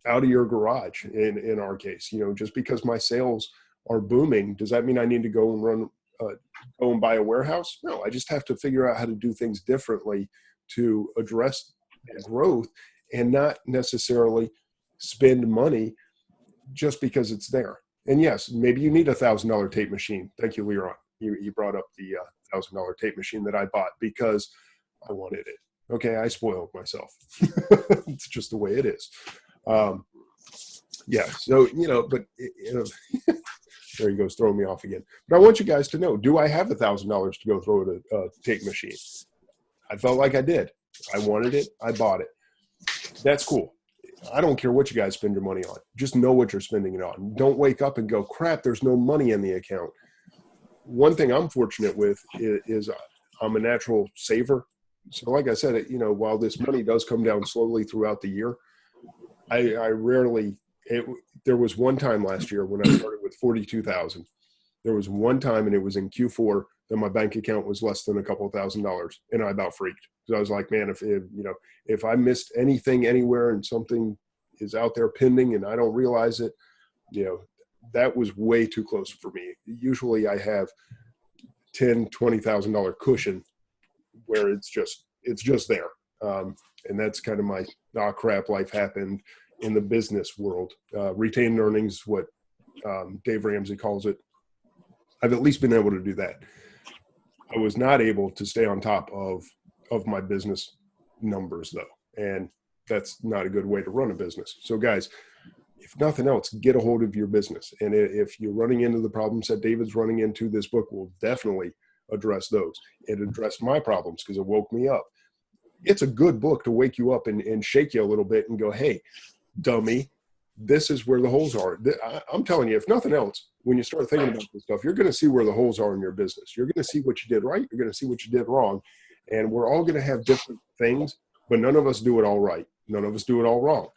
Speaker 1: out of your garage in our case. Just because my sales are booming, does that mean I need to go and buy a warehouse? No, I just have to figure out how to do things differently to address growth and not necessarily spend money just because it's there. And yes, maybe you need $1,000 tape machine. Thank you, Leron. You brought up the $1,000 tape machine that I bought because I wanted it. Okay, I spoiled myself. It's just the way it is. So, but there he goes, throwing me off again. But I want you guys to know, do I have $1,000 to go throw at a tape machine? I felt like I did. I wanted it. I bought it. That's cool. I don't care what you guys spend your money on. Just know what you're spending it on. Don't wake up and go, crap, there's no money in the account. One thing I'm fortunate with is I'm a natural saver. So like I said, while this money does come down slowly throughout the year, I rarely, there was one time last year when I started with 42,000. There was one time, and it was in Q4, that my bank account was less than a couple of $1,000s, and I about freaked. So I was like, man, if I missed anything anywhere and something is out there pending and I don't realize it, that was way too close for me. Usually I have $10,000, $20,000 cushion where it's just there. And that's kind of my crap, life happened in the business world. Retained earnings, what Dave Ramsey calls it. I've at least been able to do that. I was not able to stay on top of my business numbers, though. And that's not a good way to run a business. So guys, if nothing else, get a hold of your business. And if you're running into the problems that David's running into, this book will definitely address those. It addressed my problems because it woke me up. It's a good book to wake you up and shake you a little bit and go, hey, dummy, this is where the holes are. I'm telling you, if nothing else, when you start thinking about this stuff, you're going to see where the holes are in your business. You're going to see what you did right. You're going to see what you did wrong. And we're all going to have different things, but none of us do it all right. None of us do it all wrong.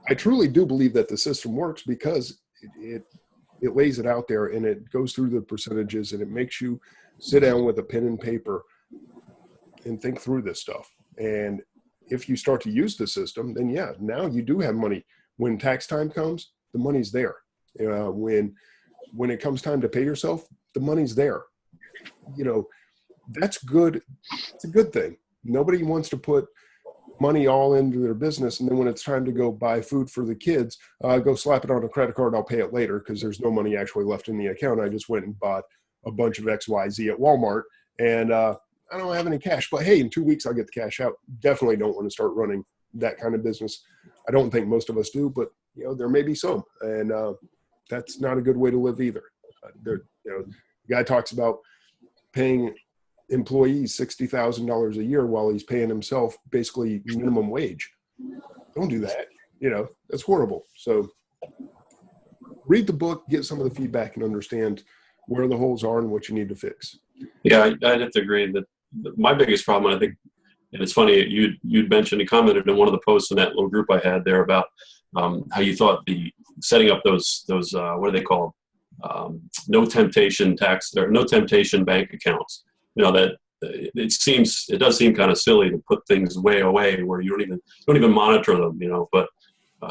Speaker 1: I truly do believe that the system works because it lays it out there and it goes through the percentages and it makes you sit down with a pen and paper and think through this stuff. And if you start to use the system, then now you do have money. When tax time comes, the money's there. When it comes time to pay yourself, the money's there. That's good. It's a good thing. Nobody wants to put money all into their business, and then when it's time to go buy food for the kids, go slap it on a credit card, I'll pay it later because there's no money actually left in the account. I just went and bought a bunch of XYZ at Walmart, and I don't have any cash. But hey, in 2 weeks I'll get the cash out. Definitely don't want to start running that kind of business. I don't think most of us do, but there may be some, and that's not a good way to live either. The guy talks about paying employees $60,000 a year while he's paying himself basically minimum wage. Don't do that. That's horrible. So read the book, get some of the feedback, and understand where the holes are and what you need to fix.
Speaker 3: Yeah, I'd have to agree that my biggest problem, I think And it's funny, you'd mentioned, you commented in one of the posts in that little group I had there about how you thought the setting up those what are they called? No temptation tax or no temptation bank accounts. That it does seem kind of silly to put things way away where you don't even monitor them. But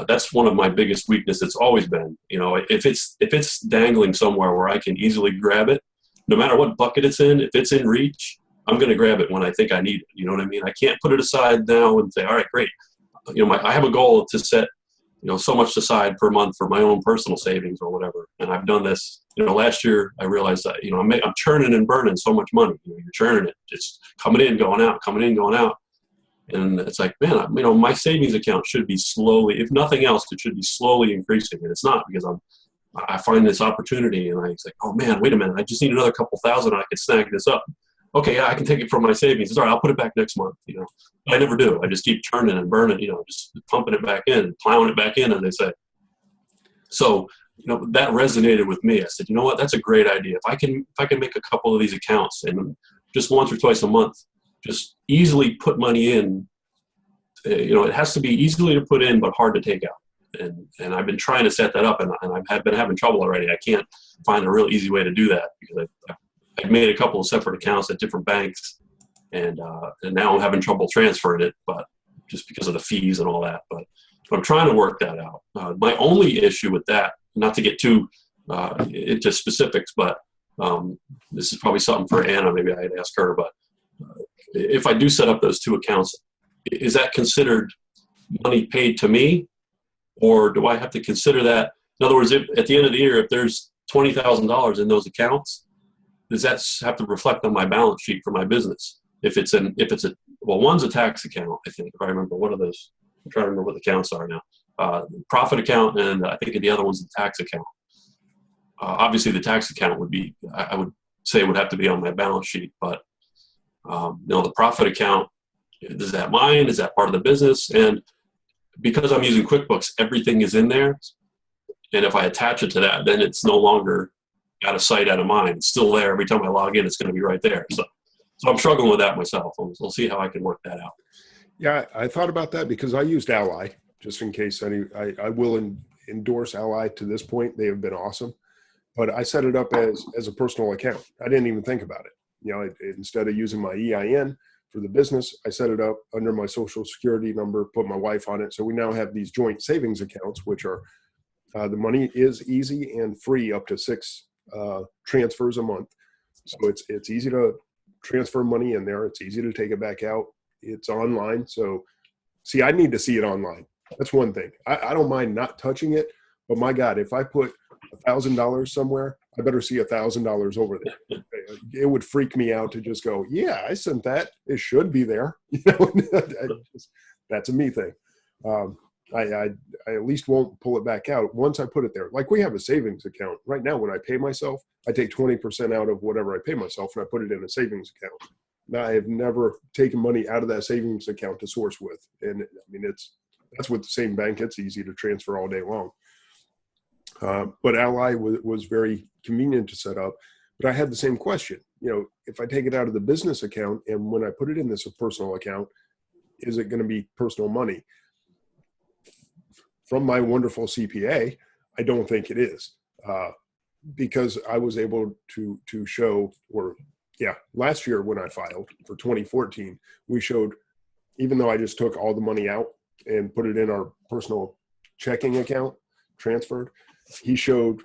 Speaker 3: that's one of my biggest weaknesses. It's always been, if it's dangling somewhere where I can easily grab it, no matter what bucket it's in, if it's in reach, I'm going to grab it when I think I need it. You know what I mean? I can't put it aside now and say, all right, great. I have a goal to set, so much aside per month for my own personal savings or whatever. And I've done this, last year I realized that, I'm churning and burning so much money. You're churning it. It's coming in, going out, coming in, going out. And it's like, man, my savings account should be slowly, if nothing else, it should be slowly increasing. And it's not, because I find this opportunity and it's like, oh man, wait a minute. I just need another couple thousand. I could snag this up. Okay, yeah, I can take it from my savings. It's all right, I'll put it back next month. I never do. I just keep churning and burning, just pumping it back in, plowing it back in, as they say. So, that resonated with me. I said, you know what, that's a great idea. If I can make a couple of these accounts and just once or twice a month, just easily put money in, it has to be easily to put in, but hard to take out. And I've been trying to set that up, and I've been having trouble already. I can't find a real easy way to do that because I've made a couple of separate accounts at different banks, and now I'm having trouble transferring it, but just because of the fees and all that. But I'm trying to work that out. My only issue with that, not to get too into specifics, but this is probably something for Anna. Maybe I'd ask her. But if I do set up those two accounts, is that considered money paid to me, or do I have to consider that? In other words, if at the end of the year, if there's $20,000 in those accounts, does that have to reflect on my balance sheet for my business? One's a tax account, I think, if I remember. One of those, I'm trying to remember what the accounts are now. Profit account, and I think the other one's a tax account. Obviously, the tax account I would say would have to be on my balance sheet, but the profit account, is that mine? Is that part of the business? And because I'm using QuickBooks, everything is in there. And if I attach it to that, then it's no longer out of sight, out of mind. It's still there. Every time I log in, it's going to be right there. So I'm struggling with that myself. We'll see how I can work that out.
Speaker 1: Yeah, I thought about that because I used Ally just in case I will endorse Ally to this point. They have been awesome. But I set it up as a personal account. I didn't even think about it. Instead of using my EIN for the business, I set it up under my social security number, put my wife on it. So we now have these joint savings accounts, which are the money is easy and free up to 6 transfers a month. So it's easy to transfer money in there. It's easy to take it back out. It's online. So see, I need to see it online. That's one thing. I don't mind not touching it, but my God, if I put $1,000 somewhere, I better see $1,000 over there. It would freak me out to just go, yeah, I sent that. It should be there. That's a me thing. I at least won't pull it back out once I put it there. Like we have a savings account right now. When I pay myself, I take 20% out of whatever I pay myself and I put it in a savings account. Now, I have never taken money out of that savings account to source with. And I mean, that's with the same bank. It's easy to transfer all day long. But Ally was very convenient to set up. But I had the same question. If I take it out of the business account and when I put it in this personal account, is it going to be personal money? From my wonderful CPA, I don't think it is, because I was able to show, last year when I filed for 2014, we showed, even though I just took all the money out and put it in our personal checking account, transferred, he showed,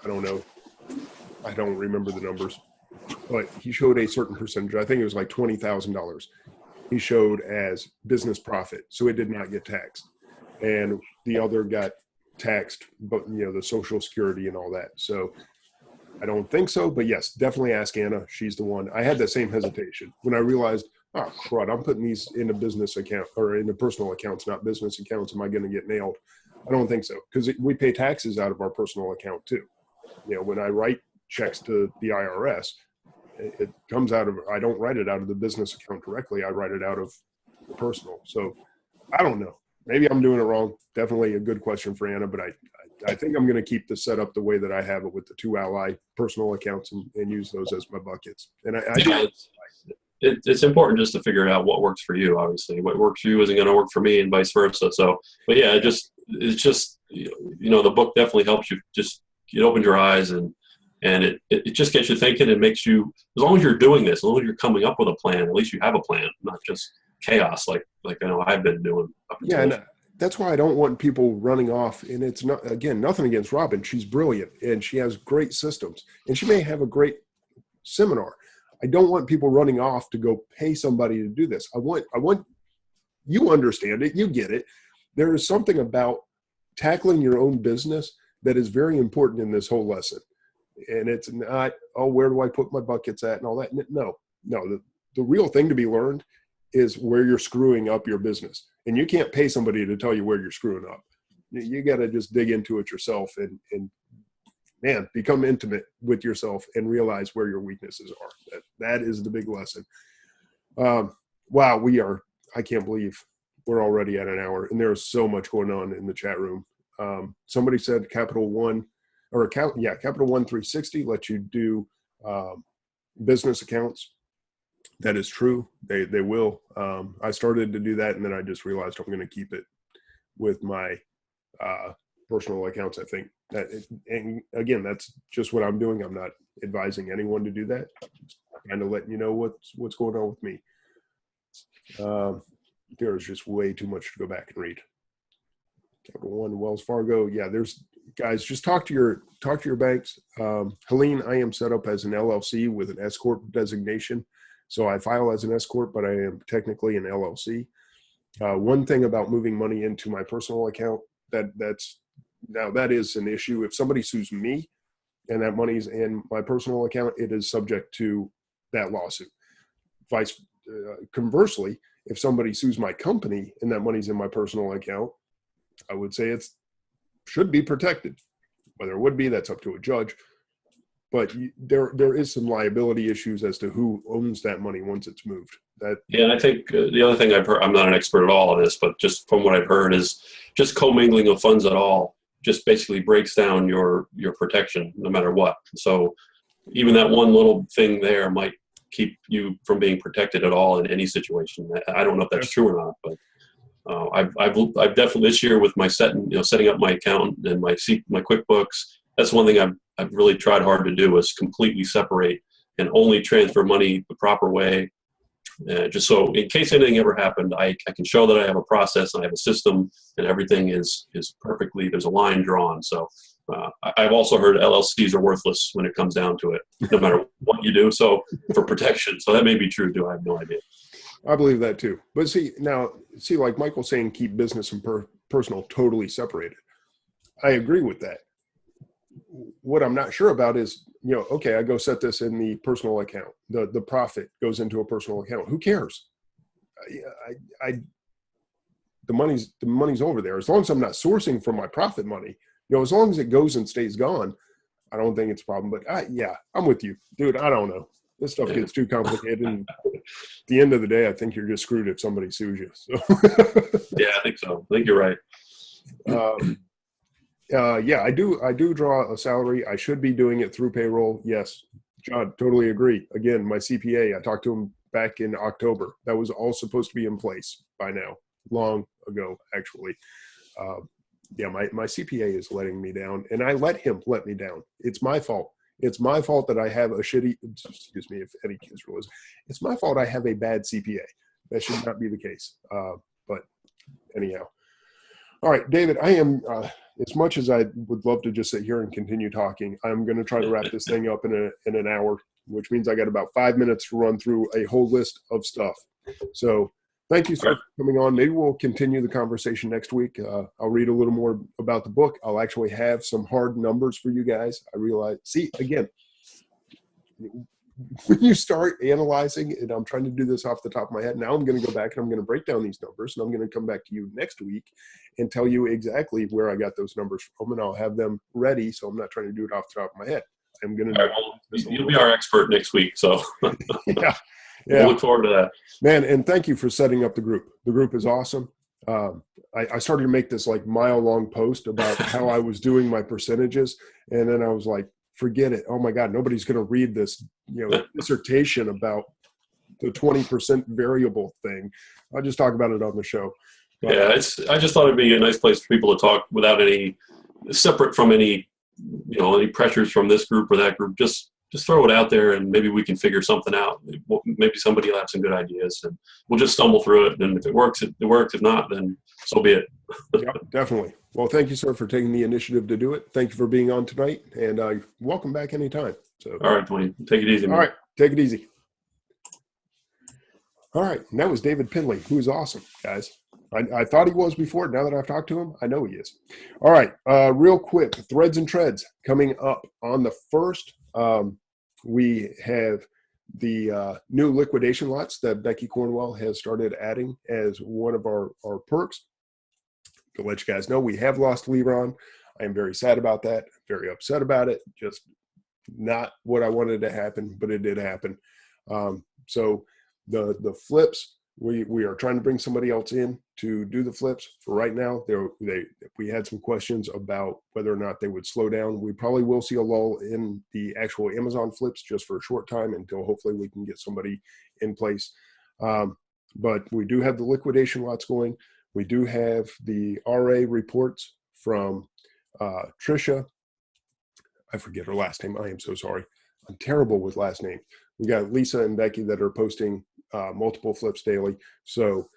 Speaker 1: I don't remember the numbers, but he showed a certain percentage. I think it was like $20,000. He showed as business profit, so it did not get taxed. And the other got taxed, but the Social Security and all that. So I don't think so, but yes, definitely ask Anna. She's the one. I had that same hesitation when I realized, oh crud, I'm putting these in a business account or in the personal accounts, not business accounts. Am I going to get nailed? I don't think so, because we pay taxes out of our personal account too. When I write checks to the IRS, it comes out of, I don't write it out of the business account directly. I write it out of the personal. So I don't know. Maybe I'm doing it wrong. Definitely a good question for Anna, but I think I'm going to keep this set up the way that I have it with the 2 Ally personal accounts and use those as my buckets. And
Speaker 3: it's important just to figure out what works for you. Obviously, what works for you isn't going to work for me, and vice versa. So, but yeah, it's just the book definitely helps you. Just it opens your eyes and it just gets you thinking. It makes you, as long as you're doing this, as long as you're coming up with a plan, at least you have a plan, not just chaos like I know I've been doing.
Speaker 1: And that's why I don't want people running off. And it's not, again, nothing against Robin. She's brilliant and she has great systems and she may have a great seminar. I don't want people running off to go pay somebody to do this. I want you understand it, you get it. There is something about tackling your own business that is very important in this whole lesson. And it's not, oh, where do I put my buckets at and all that? No. The real thing to be learned is where you're screwing up your business. And you can't pay somebody to tell you where you're screwing up. You got to just dig into it yourself and man, become intimate with yourself and realize where your weaknesses are. That is the big lesson. Wow, I can't believe we're already at an hour and there's so much going on in the chat room. Somebody said Capital One 360 lets you do business accounts. That is true. They will. I started to do that and then I just realized I'm going to keep it with my personal accounts. I think and again, that's just what I'm doing. I'm not advising anyone to do that. Just kind of letting you know what's going on with me. There's just way too much to go back and read. Capital One, Wells Fargo. Yeah, there's guys. Just talk to your banks. Helene, I am set up as an LLC with an S corp designation, so I file as an S corp, but I am technically an LLC. One thing about moving money into my personal account that is an issue. If somebody sues me and that money's in my personal account, it is subject to that lawsuit. Conversely, if somebody sues my company and that money's in my personal account, I would say it should be protected. Whether it would be, that's up to a judge. But there is some liability issues as to who owns that money once it's moved.
Speaker 3: And I think the other thing I've heard, I'm not an expert at all on this, but just from what I've heard is just commingling of funds at all just basically breaks down your protection no matter what. So even that one little thing there might keep you from being protected at all in any situation. I don't know if that's true or not, but I've definitely this year with my setting up my account and my QuickBooks, that's one thing I've really tried hard to do is completely separate and only transfer money the proper way. Just so in case anything ever happened, I can show that I have a process and I have a system and everything is perfectly, there's a line drawn. So I've also heard LLCs are worthless when it comes down to it, no matter what you do. So for protection, so that may be true too. I have no idea.
Speaker 1: I believe that too. But see, like Michael's saying, keep business and personal totally separated. I agree with that. What I'm not sure about is, okay, I go set this in the personal account. The profit goes into a personal account. Who cares? The money's over there. As long as I'm not sourcing from my profit money, as long as it goes and stays gone, I don't think it's a problem. But I'm with you, dude. I don't know. This stuff gets too complicated. And at the end of the day, I think you're just screwed if somebody sues you. So.
Speaker 3: Yeah, I think so. I think you're right.
Speaker 1: I do draw a salary. I should be doing it through payroll. Yes, John, totally agree. Again, my CPA, I talked to him back in October. That was all supposed to be in place by now, long ago, actually. My CPA is letting me down, and I let him let me down. It's my fault. It's my fault that I have excuse me if any kids were listening. It's my fault I have a bad CPA. That should not be the case. But anyhow. All right, David, I am, as much as I would love to just sit here and continue talking, I'm going to try to wrap this thing up in an hour, which means I got about 5 minutes to run through a whole list of stuff. So thank you, sir, for coming on. Maybe we'll continue the conversation next week. I'll read a little more about the book. I'll actually have some hard numbers for you guys. I realize, again, when you start analyzing, and I'm trying to do this off the top of my head, now I'm going to go back and I'm going to break down these numbers, and I'm going to come back to you next week and tell you exactly where I got those numbers from, and I'll have them ready, so I'm not trying to do it off the top of my head. I'm going to.
Speaker 3: You'll be our expert next week, so
Speaker 1: yeah.
Speaker 3: We'll look forward to that.
Speaker 1: Man, and thank you for setting up the group. The group is awesome. I started to make this like mile-long post about how I was doing my percentages, and then I was like, forget it. Oh my God, nobody's going to read this, dissertation about the 20% variable thing. I'll just talk about it on the show. But,
Speaker 3: yeah, I just thought it'd be a nice place for people to talk without any separate from any any pressures from this group or that group. Just throw it out there, and maybe we can figure something out. Maybe somebody will have some good ideas, and we'll just stumble through it. And if it works, it works. If not, then so be it.
Speaker 1: yeah, definitely. Well, thank you, sir, for taking the initiative to do it. Thank you for being on tonight, and welcome back anytime. So,
Speaker 3: All right, Dwayne, take it easy, man.
Speaker 1: All right, take it easy. All right, and that was David Pinley, who's awesome, guys. I thought he was before. Now that I've talked to him, I know he is. All right, real quick, Threads and Treads coming up on the 1st. We have the new liquidation lots that Becky Cornwell has started adding as one of our perks. To let you guys know, we have lost Lebron. I am very sad about that, very upset about it. Just not what I wanted to happen, but it did happen. So the flips, we are trying to bring somebody else in to do the flips. For right now, we had some questions about whether or not they would slow down. We probably will see a lull in the actual Amazon flips just for a short time until hopefully we can get somebody in place. But we do have the liquidation lots going. We do have the RA reports from Trisha. I forget her last name. I am so sorry. I'm terrible with last names. We got Lisa and Becky that are posting multiple flips daily. So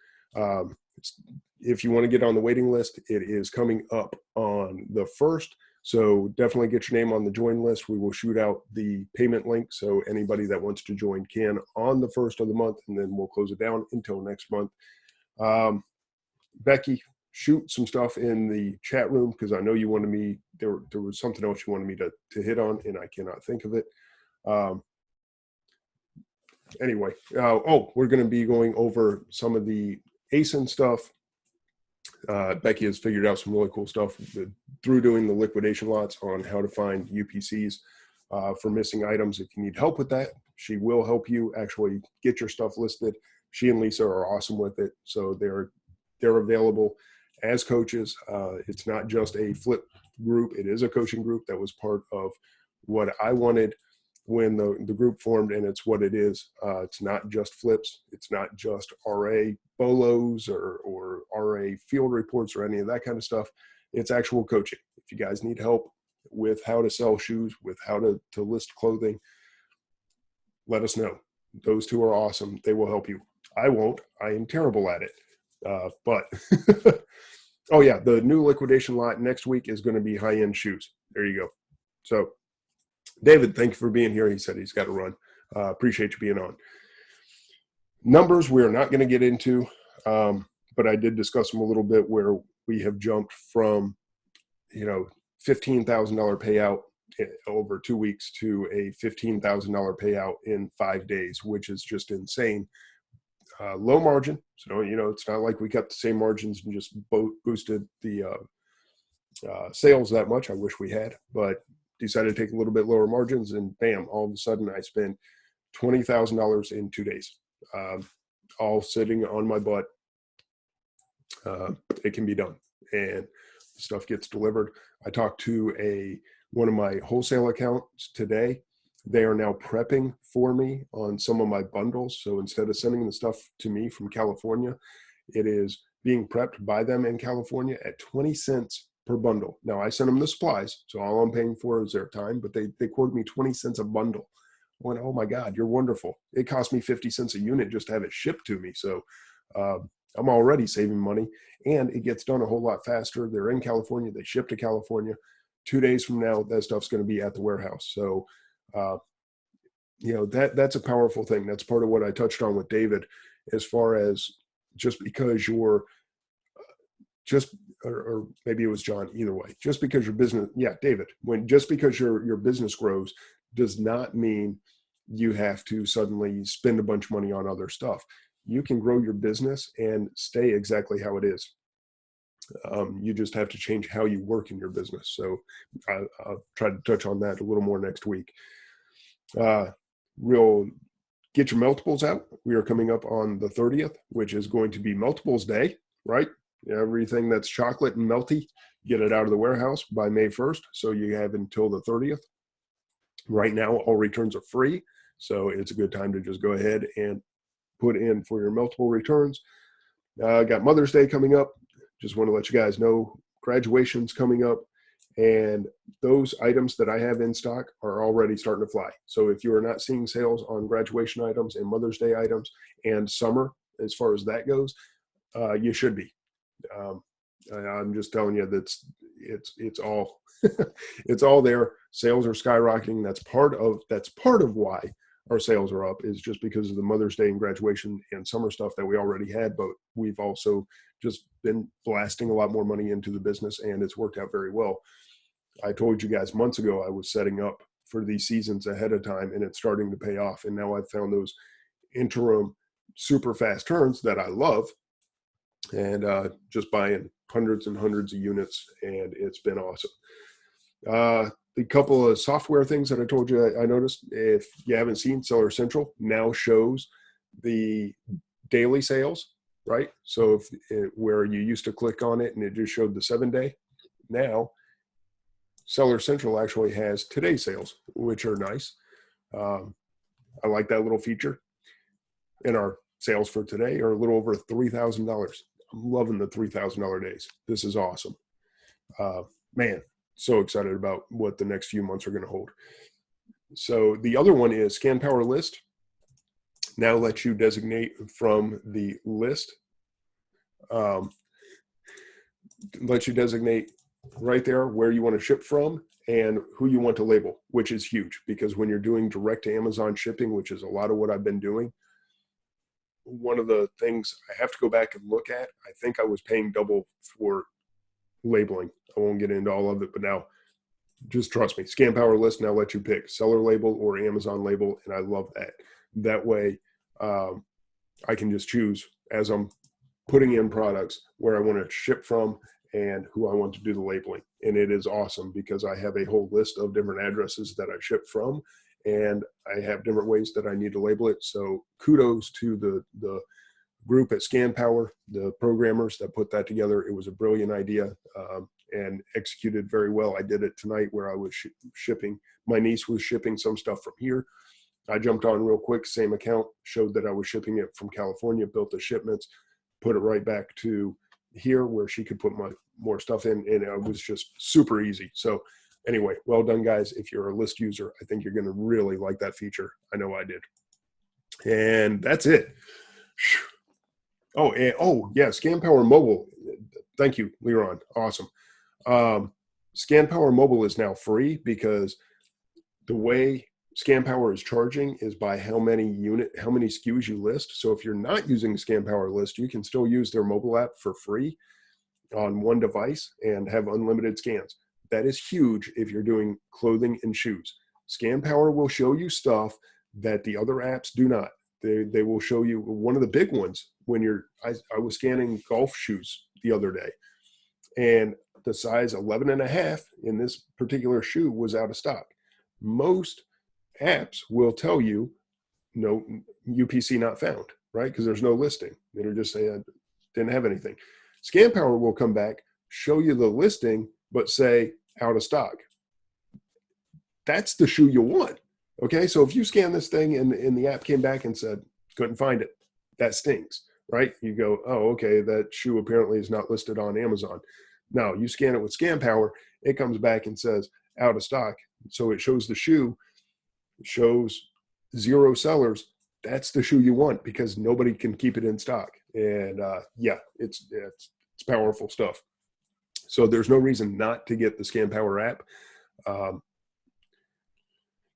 Speaker 1: if you want to get on the waiting list, it is coming up on the 1st. So definitely get your name on the join list. We will shoot out the payment link so anybody that wants to join can on the 1st of the month, and then we'll close it down until next month. Becky, shoot some stuff in the chat room because I know you wanted me, there was something else you wanted me to hit on, and I cannot think of it. Anyway, we're going to be going over some of the ASIN stuff. Becky has figured out some really cool stuff through doing the liquidation lots on how to find UPCs for missing items. If you need help with that, she will help you actually get your stuff listed. She and Lisa are awesome with it, so they're available as coaches. It's not just a flip group. It is a coaching group. That was part of what I wanted when the group formed, and it's what it is. It's not just flips. It's not just RA bolos or RA field reports or any of that kind of stuff. It's actual coaching. If you guys need help with how to sell shoes, with how to list clothing, let us know. Those two are awesome. They will help you. I won't. I am terrible at it. But oh yeah, the new liquidation lot next week is going to be high-end shoes. There you go. So David, thank you for being here. He said he's got to run. Appreciate you being on. Numbers we're not going to get into, but I did discuss them a little bit where we have jumped from, $15,000 payout over 2 weeks to a $15,000 payout in 5 days, which is just insane. Low margin. So, it's not like we kept the same margins and just boosted the sales that much. I wish we had, but decided to take a little bit lower margins, and bam, all of a sudden I spent $20,000 in 2 days, all sitting on my butt. It can be done, and stuff gets delivered. I talked to one of my wholesale accounts today. They are now prepping for me on some of my bundles. So instead of sending the stuff to me from California, it is being prepped by them in California at 20 cents per bundle. Now I send them the supplies, so all I'm paying for is their time, but they quoted me 20 cents a bundle. I went, oh my God, you're wonderful. It cost me 50 cents a unit just to have it shipped to me. So I'm already saving money, and it gets done a whole lot faster. They're in California. They ship to California. 2 days from now, that stuff's going to be at the warehouse. So, that's a powerful thing. That's part of what I touched on with David, as far as just because you're or maybe it was John, either way, just because your business, David, just because your business grows does not mean you have to suddenly spend a bunch of money on other stuff. You can grow your business and stay exactly how it is. You just have to change how you work in your business. So I'll try to touch on that a little more next week. We'll get your multiples out. We are coming up on the 30th, which is going to be multiples day, right? Everything that's chocolate and melty, get it out of the warehouse by May 1st. So you have until the 30th. Right now, all returns are free. So it's a good time to just go ahead and put in for your multiple returns. Got Mother's Day coming up. Just want to let you guys know graduation's coming up, and those items that I have in stock are already starting to fly. So if you are not seeing sales on graduation items and Mother's Day items and summer, as far as that goes, you should be. I'm just telling you that it's all it's all there. Sales are skyrocketing. That's part of why our sales are up, is just because of the Mother's Day and graduation and summer stuff that we already had, but we've also just been blasting a lot more money into the business, and it's worked out very well. I told you guys months ago I was setting up for these seasons ahead of time, and it's starting to pay off. And now I've found those interim super fast turns that I love, and just buying hundreds and hundreds of units, and it's been awesome. The couple of software things that I told you I noticed, if you haven't seen, Seller Central now shows the daily sales, right? So where you used to click on it and it just showed the 7-day, now Seller Central actually has today's sales, which are nice. I like that little feature. And our sales for today are a little over $3,000. I'm loving the $3,000 days. This is awesome. Man, so excited about what the next few months are going to hold. So the other one is Scan Power List. Now lets you designate from the list. Lets you designate right there where you want to ship from and who you want to label, which is huge, because when you're doing direct to Amazon shipping, which is a lot of what I've been doing, one of the things I have to go back and look at, I think I was paying double for labeling. I won't get into all of it, but now just trust me. Scan Power List now lets you pick seller label or Amazon label, and I love that. That way, I can just choose as I'm putting in products where I want to ship from and who I want to do the labeling. And it is awesome because I have a whole list of different addresses that I ship from, and I have different ways that I need to label it. So kudos to the group at Scan Power, the programmers that put that together. It was a brilliant idea and executed very well. I did it tonight where I was shipping. My niece was shipping some stuff from here. I jumped on real quick, same account, showed that I was shipping it from California, built the shipments, put it right back to here where she could put more stuff in, and it was just super easy. So anyway, well done, guys. If you're a list user, I think you're going to really like that feature. I know I did. And that's it. Oh yeah, Scan Power Mobile. Thank you, Leron. Awesome. Scan Power Mobile is now free because the way Scan Power is charging is by how many SKUs you list. So if you're not using Scan Power List, you can still use their mobile app for free on one device and have unlimited scans. That is huge if you're doing clothing and shoes. Scan Power will show you stuff that the other apps do not. They will show you one of the big ones when I was scanning golf shoes the other day, and the size 11.5 in this particular shoe was out of stock. Most apps will tell you no, UPC not found, right? Because there's no listing. It'll just say I didn't have anything. Scan Power will come back, show you the listing, but say out of stock. That's the shoe you want. Okay, so if you scan this thing and the app came back and said, couldn't find it, that stings, right? You go, oh, okay, that shoe apparently is not listed on Amazon. Now, you scan it with Scan Power, it comes back and says out of stock. So it shows the shoe, shows 0 sellers. That's the shoe you want because nobody can keep it in stock. And yeah, it's powerful stuff. So there's no reason not to get the Scan Power app.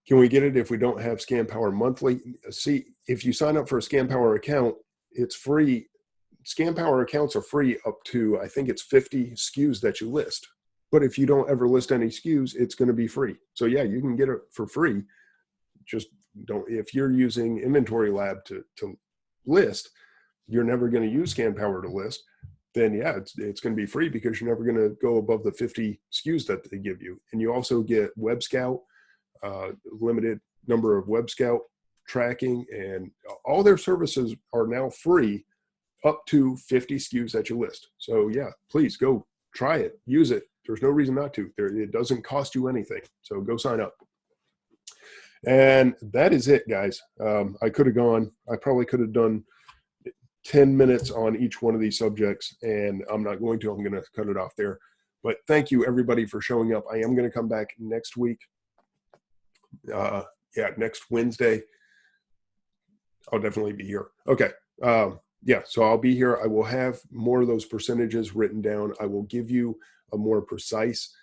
Speaker 1: Can we get it if we don't have Scan Power monthly? See, if you sign up for a Scan Power account, it's free. Scan Power accounts are free up to, I think it's 50 SKUs that you list. But if you don't ever list any SKUs, it's going to be free. So yeah, you can get it for free. Just don't, if you're using Inventory Lab to list, you're never going to use Scan Power to list, then yeah, it's going to be free because you're never going to go above the 50 SKUs that they give you. And you also get Web Scout, limited number of Web Scout tracking, and all their services are now free up to 50 SKUs that you list. So yeah, please go try it, use it. There's no reason not to. It doesn't cost you anything. So go sign up. And that is it, guys. I probably could have done 10 minutes on each one of these subjects, and I'm not going to. I'm going to cut it off there. But thank you, everybody, for showing up. I am going to come back next week. Next Wednesday. I'll definitely be here. Okay. So I'll be here. I will have more of those percentages written down. I will give you a more precise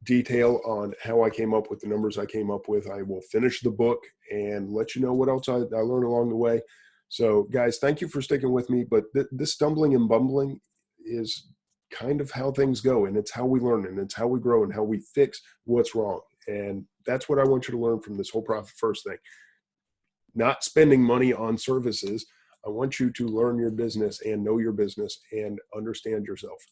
Speaker 1: detail on how I came up with the numbers I came up with. I will finish the book and let you know what else I learned along the way. So, guys, thank you for sticking with me. But this stumbling and bumbling is kind of how things go, and it's how we learn, and it's how we grow, and how we fix what's wrong. And that's what I want you to learn from this whole profit first thing. Not spending money on services. I want you to learn your business and know your business and understand yourself.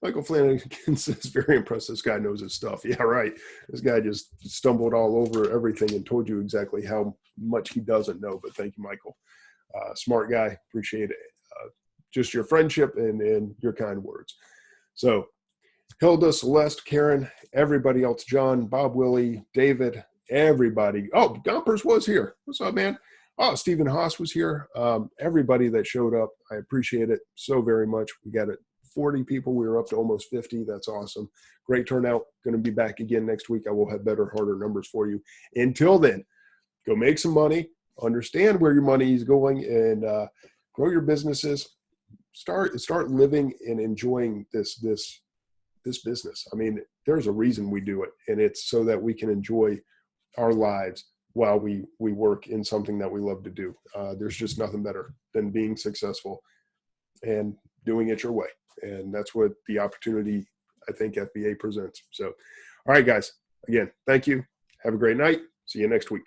Speaker 1: Michael Flanagan says, very impressed. This guy knows his stuff. Yeah, right. This guy just stumbled all over everything and told you exactly how much he doesn't know. But thank you, Michael. Smart guy. Appreciate it. Just your friendship and your kind words. So Hilda, Celeste, Karen, everybody else, John, Bob, Willie, David, everybody. Oh, Gompers was here. What's up, man? Oh, Stephen Haas was here. Everybody that showed up, I appreciate it so very much. We got it. 40 people. We were up to almost 50. That's awesome. Great turnout. Going to be back again next week. I will have better, harder numbers for you. Until then, go make some money, understand where your money is going, and grow your businesses. Start living and enjoying this business. I mean, there's a reason we do it, and it's so that we can enjoy our lives while we work in something that we love to do. There's just nothing better than being successful and doing it your way. And that's what the opportunity, I think, FBA presents. So, all right, guys, again, thank you. Have a great night. See you next week.